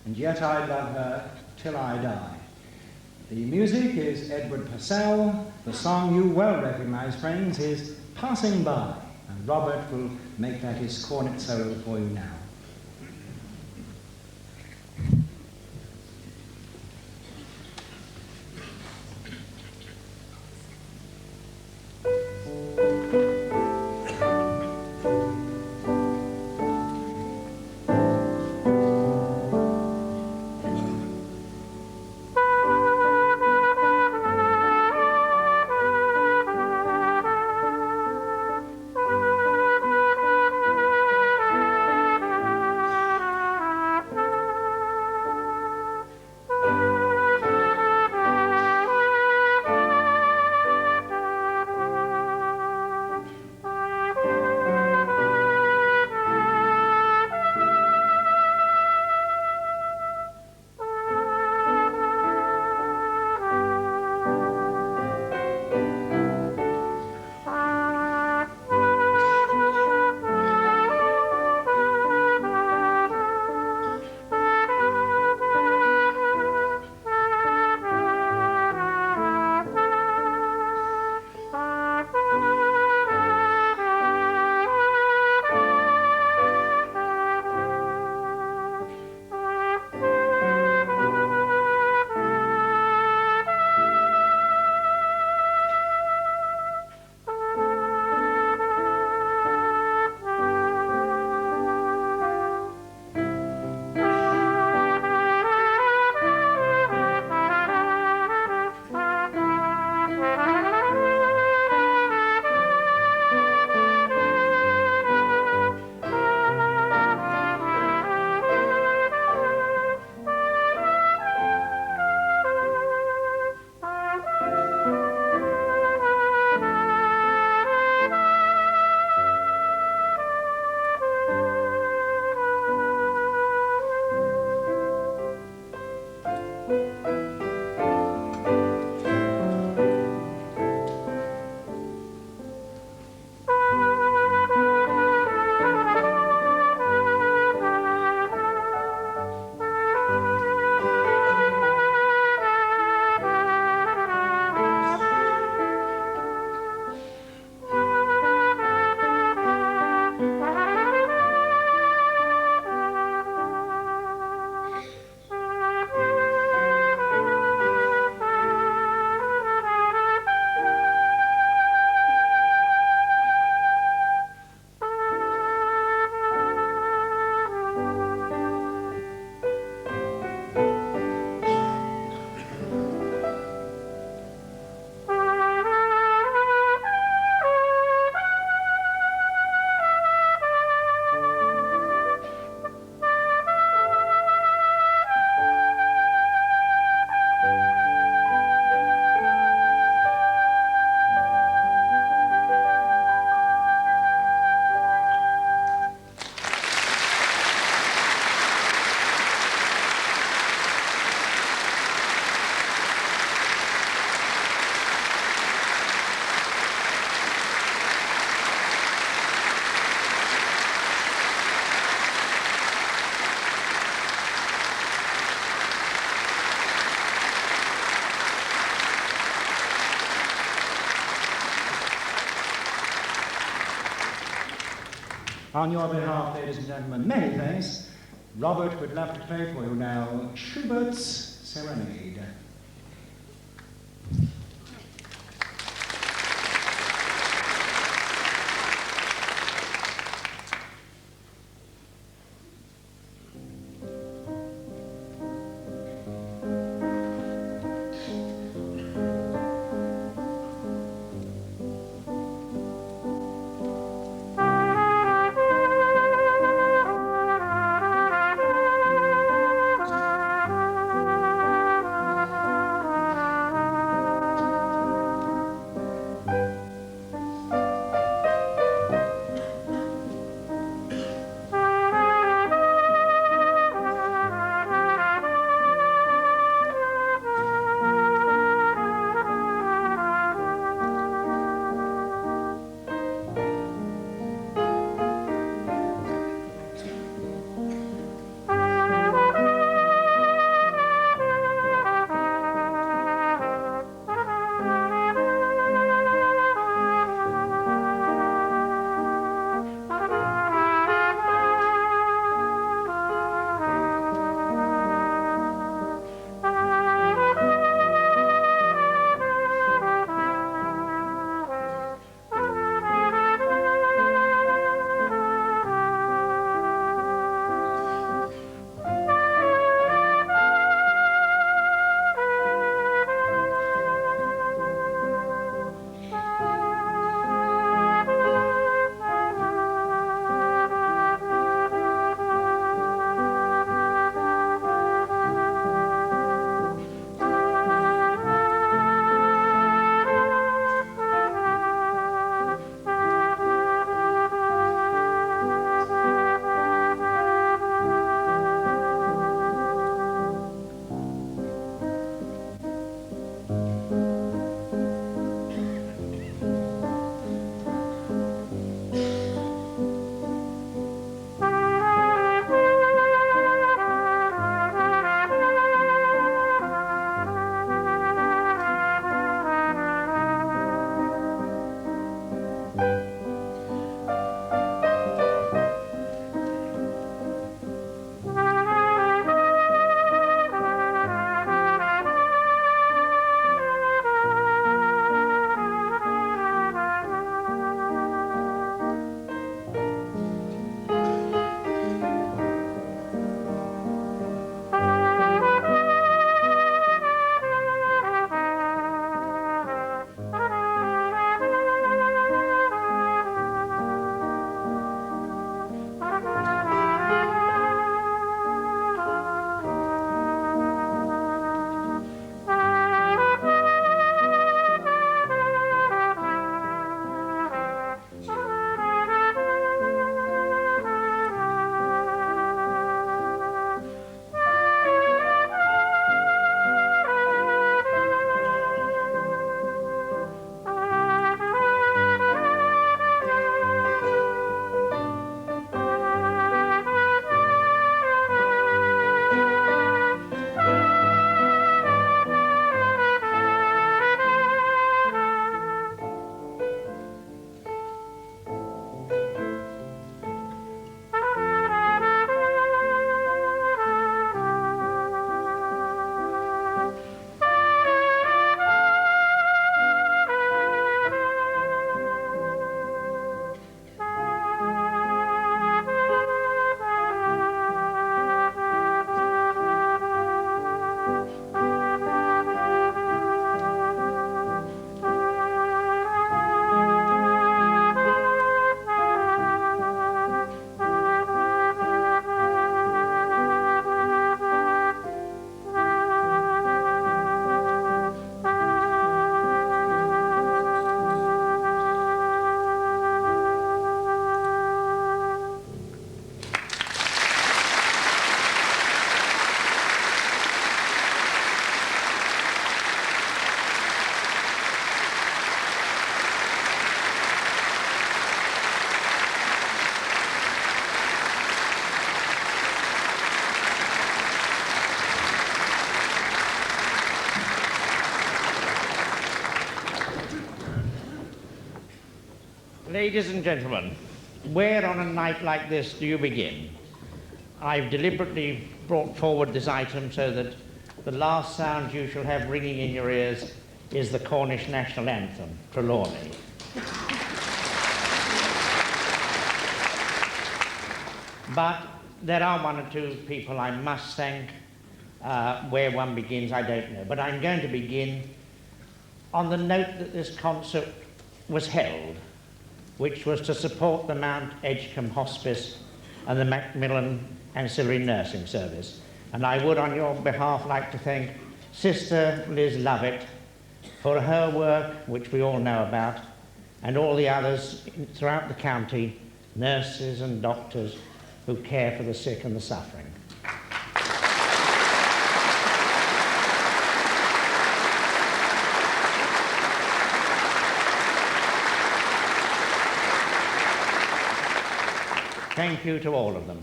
and yet I love her till I die. The music is Edward Purcell. The song you well recognize, friends, is Passing By, and Robert will make that his cornet solo for you now. On your behalf, ladies and gentlemen, many thanks. Robert would love to play for you now Schubert's Serenade. Ladies and gentlemen, where on a night like this do you begin? I've deliberately brought forward this item so that the last sound you shall have ringing in your ears is the Cornish national anthem, Trelawney. But there are one or two people I must thank. Where one begins, I don't know. But I'm going to begin on the note that this concert was held, which was to support the Mount Edgecombe Hospice and the Macmillan Ancillary Nursing Service. And I would, on your behalf, like to thank Sister Liz Lovett for her work, which we all know about, and all the others throughout the county, nurses and doctors who care for the sick and the suffering. Thank you to all of them.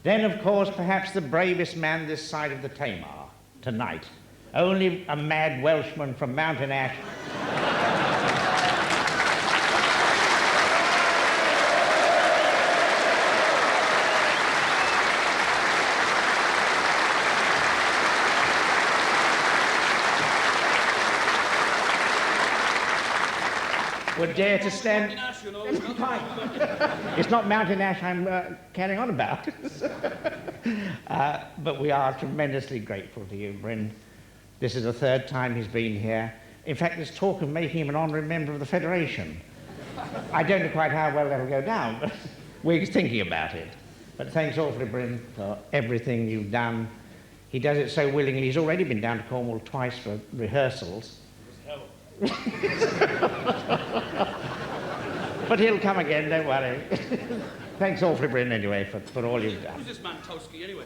Then, of course, perhaps the bravest man this side of the Tamar tonight, only a mad Welshman from Mountain Ash. Would dare to stand... It's not Mountain Ash I'm carrying on about. But we are tremendously grateful to you, Bryn. This is the third time he's been here. In fact, there's talk of making him an honorary member of the Federation. I don't know quite how well that'll go down, but we're thinking about it. But thanks awfully, Bryn, for everything you've done. He does it so willingly. He's already been down to Cornwall twice for rehearsals. But he'll come again, don't worry. Thanks awfully, Bryn, anyway, for all you've done. Who's this man Towski, anyway?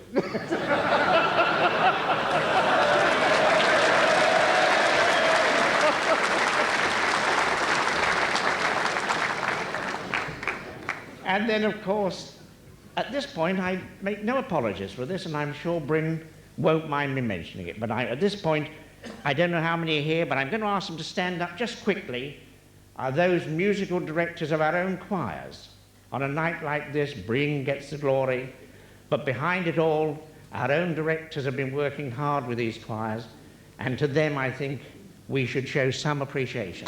And then, of course, at this point, I make no apologies for this, and I'm sure Bryn won't mind me mentioning it. But at this point, I don't know how many are here, but I'm going to ask them to stand up just quickly. Are those musical directors of our own choirs. On a night like this, Bryn gets the glory, but behind it all, our own directors have been working hard with these choirs, and to them, I think, we should show some appreciation.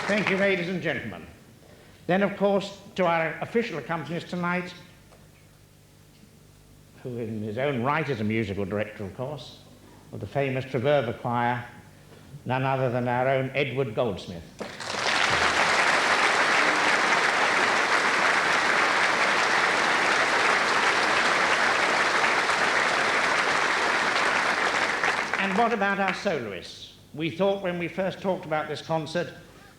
Thank you, ladies and gentlemen. Then, of course, to our official accompanist tonight, who in his own right is a musical director, of course, of the famous Treverva Choir, none other than our own Edward Goldsmith. And what about our soloists? We thought when we first talked about this concert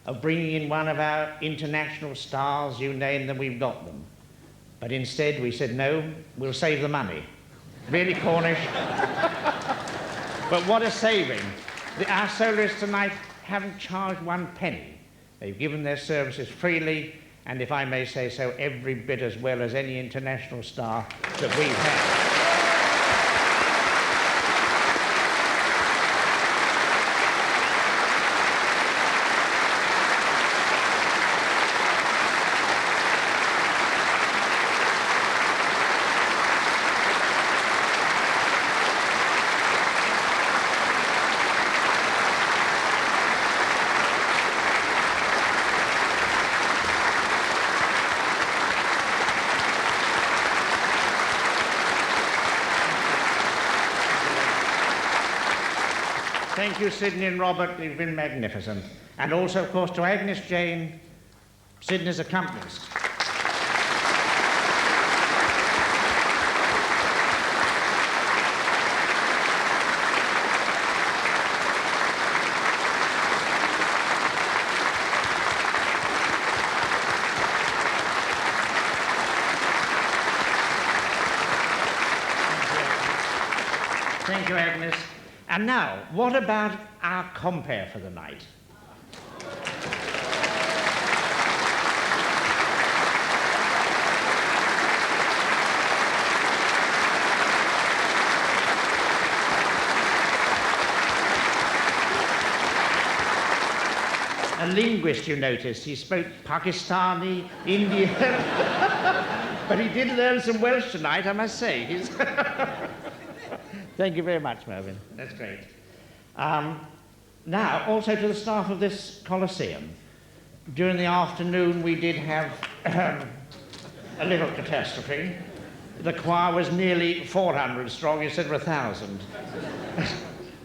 of bringing in one of our international stars, you name them, we've got them. But instead we said, no, we'll save the money. Really, Cornish? But what a saving. Our soloists tonight haven't charged 1 penny. They've given their services freely, and if I may say so, every bit as well as any international star that we've had. Thank you, Sidney and Robert. You've been magnificent. And also, of course, to Agnes Jane, Sidney's accompanist. Thank you, Agnes. And now, what about our compere for the night? a linguist, you noticed. He spoke Pakistani, Indian, but he did learn some Welsh tonight, I must say. Thank you very much, Mervyn. That's great. Now, also to the staff of this Coliseum. During the afternoon, we did have a little catastrophe. The choir was nearly 400 strong instead of 1,000.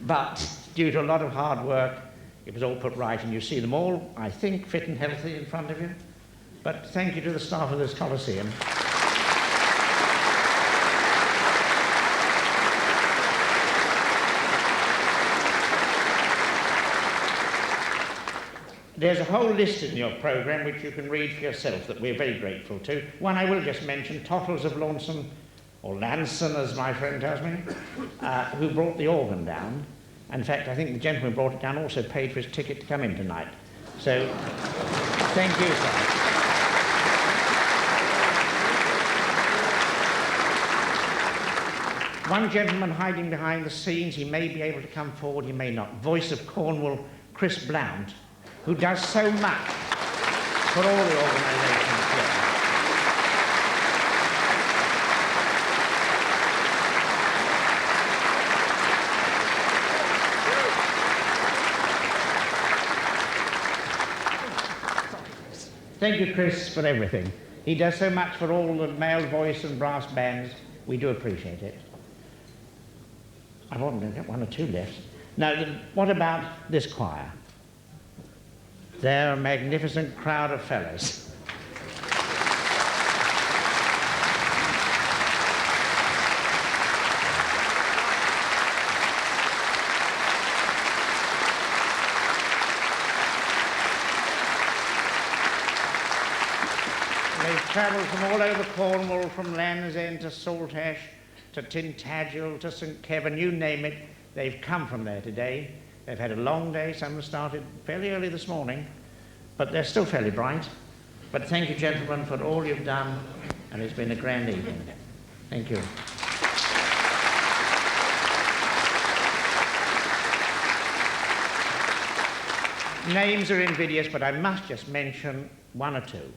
But due to a lot of hard work, it was all put right, and you see them all, I think, fit and healthy in front of you. But thank you to the staff of this Coliseum. There's a whole list in your programme which you can read for yourself that we're very grateful to. One I will just mention, Tottles of Launson, or Lanson as my friend tells me, who brought the organ down. In fact, I think the gentleman who brought it down also paid for his ticket to come in tonight. So, thank you, sir. One gentleman hiding behind the scenes, he may be able to come forward, he may not. Voice of Cornwall, Chris Blount, who does so much for all the organisations here. Thank you, Chris, for everything. He does so much for all the male voice and brass bands. We do appreciate it. I've only got one or two left. Now, what about this choir? They're a magnificent crowd of fellows. They've travelled from all over Cornwall, from Land's End to Saltash, to Tintagel, to St. Kevin, you name it. They've come from there today. They've had a long day. Some have started fairly early this morning, but they're still fairly bright. But thank you, gentlemen, for all you've done, and it's been a grand evening. Thank you. Names are invidious, but I must just mention one or two.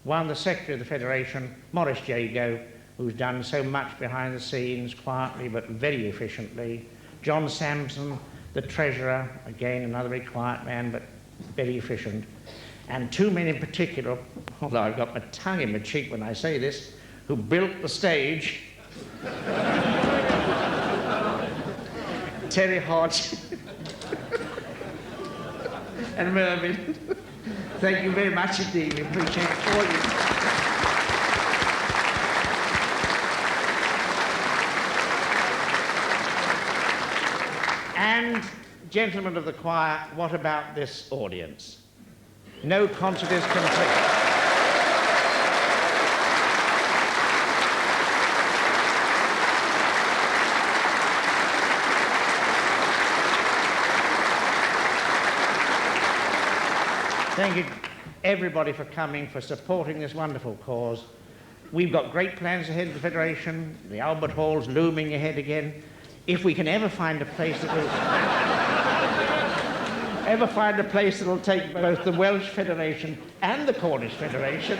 One, the Secretary of the Federation, Maurice Jago, who's done so much behind the scenes, quietly but very efficiently. John Sampson, the Treasurer, again another very quiet man but very efficient. And two men in particular, although I've got my tongue in my cheek when I say this, who built the stage. Terry Hodge and Mervyn. Thank you very much indeed. We appreciate all you. And, gentlemen of the choir, what about this audience? No concert is complete. Thank you, everybody, for coming, for supporting this wonderful cause. We've got great plans ahead of the Federation. The Albert Hall's looming ahead again. If we can ever find a place that will take both the Welsh Federation and the Cornish Federation,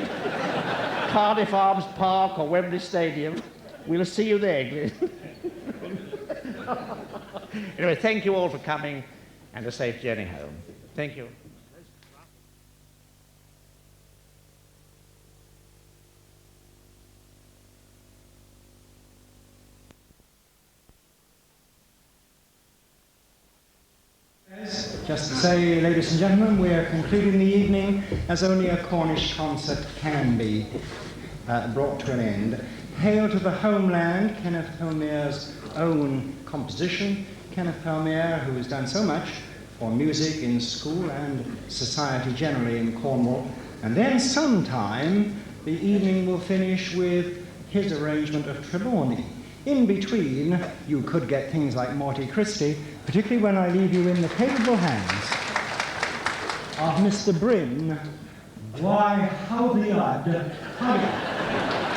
Cardiff Arms Park or Wembley Stadium, we'll see you there, Glenn. Anyway, thank you all for coming, and a safe journey home. Thank you. Just to say, ladies and gentlemen, we are concluding the evening as only a Cornish concert can be, brought to an end. Hail to the homeland, Kenneth Palmere's own composition. Kenneth Palmere, who has done so much for music in school and society generally in Cornwall. And then sometime the evening will finish with his arrangement of Trelawney. In between, you could get things like Morty Christie, particularly when I leave you in the capable hands of Mr. Bryn. Why, how the odd, how the odd.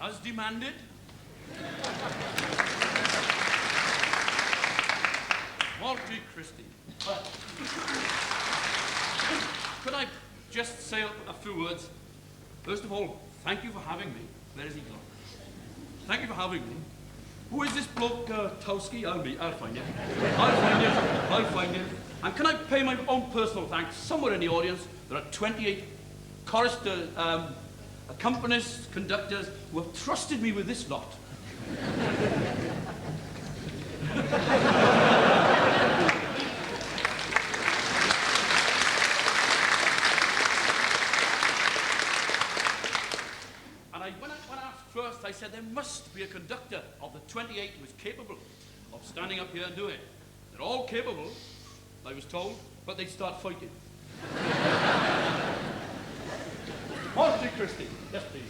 as demanded. Monty Christie. Could I just say a few words? First of all, thank you for having me. Where is he gone? Thank you for having me. Who is this bloke, Towski? I'll find him. I'll find him. And can I pay my own personal thanks? Somewhere in the audience, there are 28 choristers, accompanists, conductors, who have trusted me with this lot. When I asked first, I said there must be a conductor of the 28 who is capable of standing up here and doing it. They're all capable, I was told, but they'd start fighting. Monty Christie, yes please.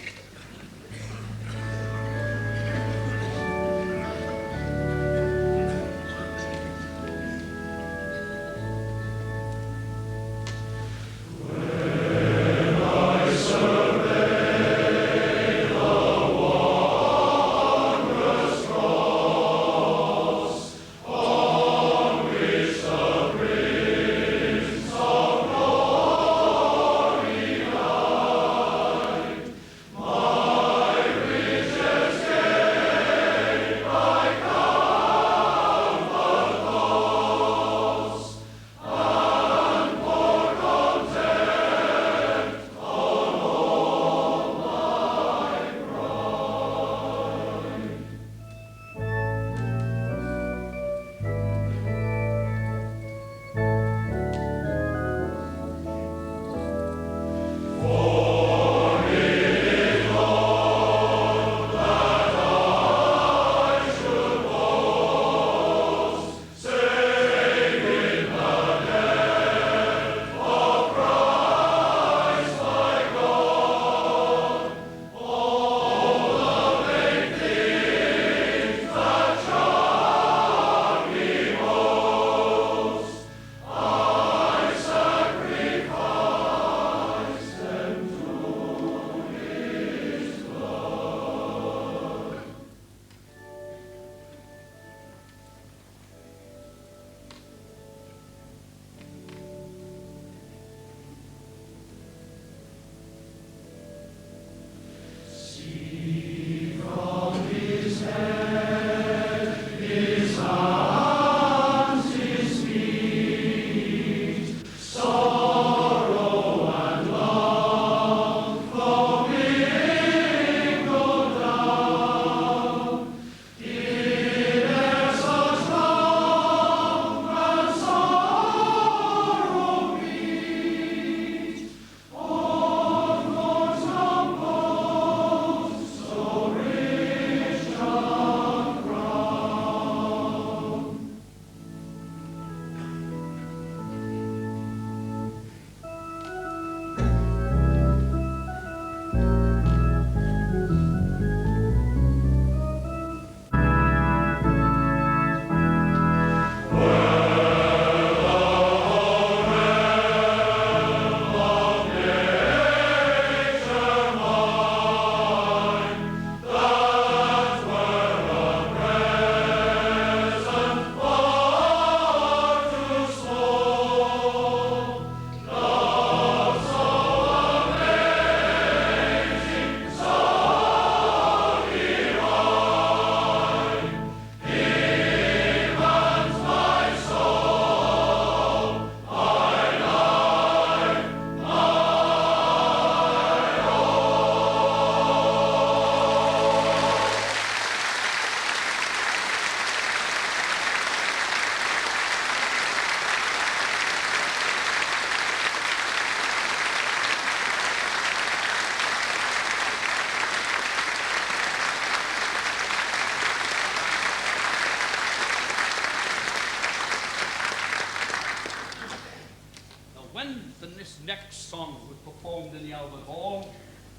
This next song was performed in the Albert Hall,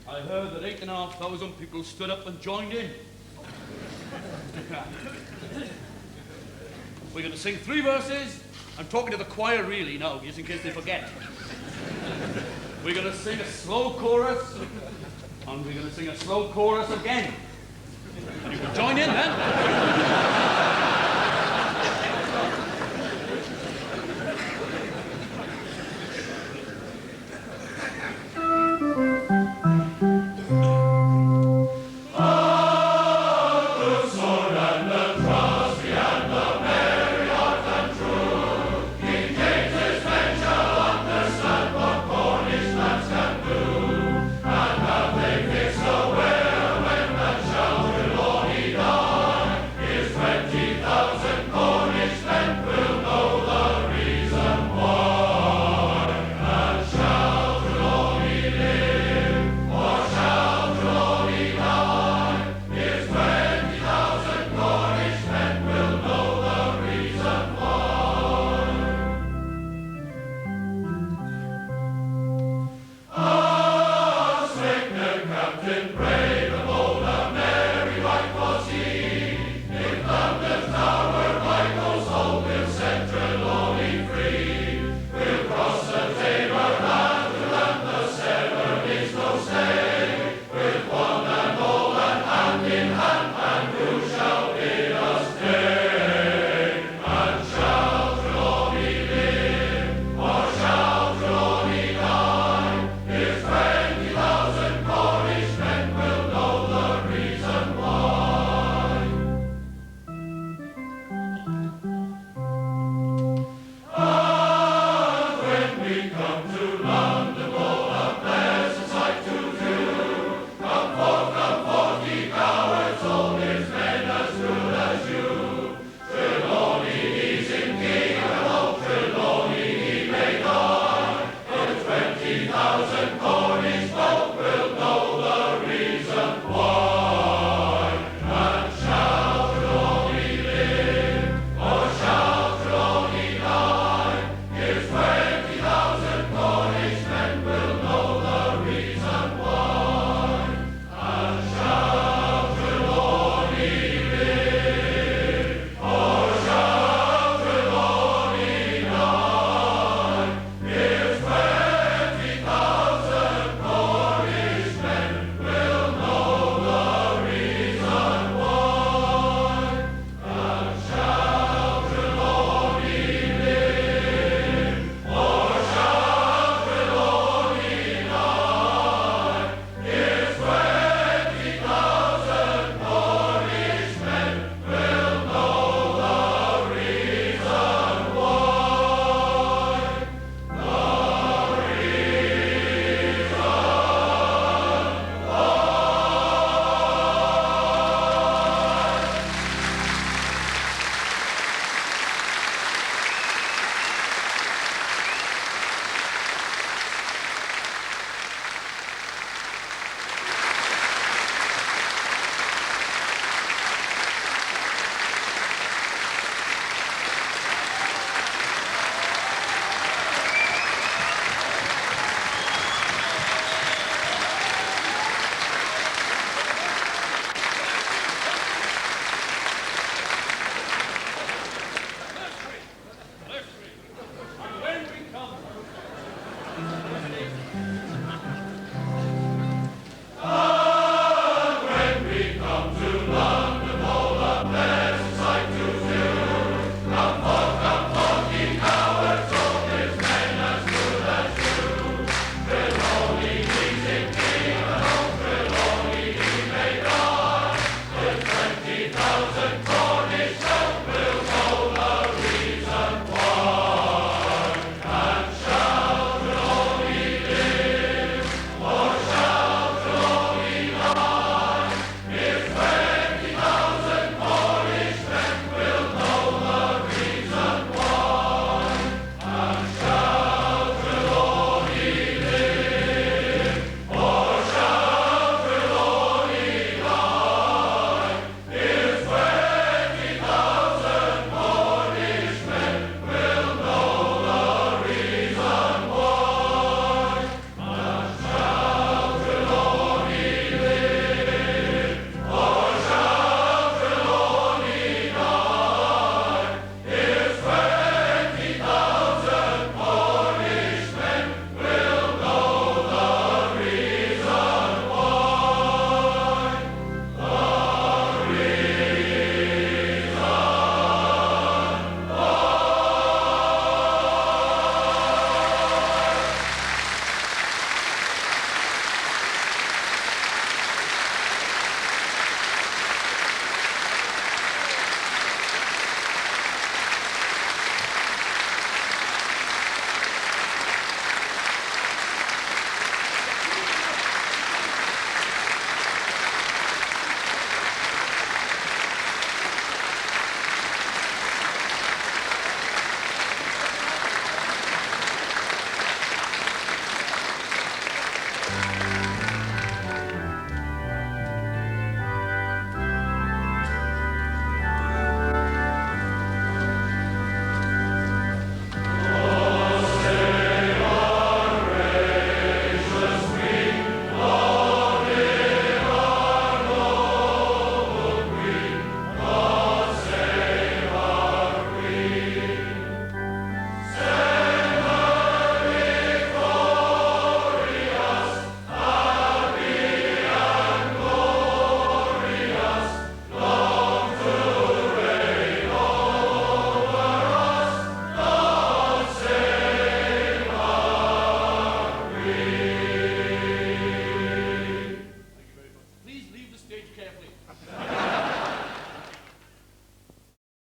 I heard that 8,500 people stood up and joined in. We're going to sing 3 verses. I'm talking to the choir really now, just in case they forget. We're going to sing a slow chorus, And we're going to sing a slow chorus again. And you can join in then. Captain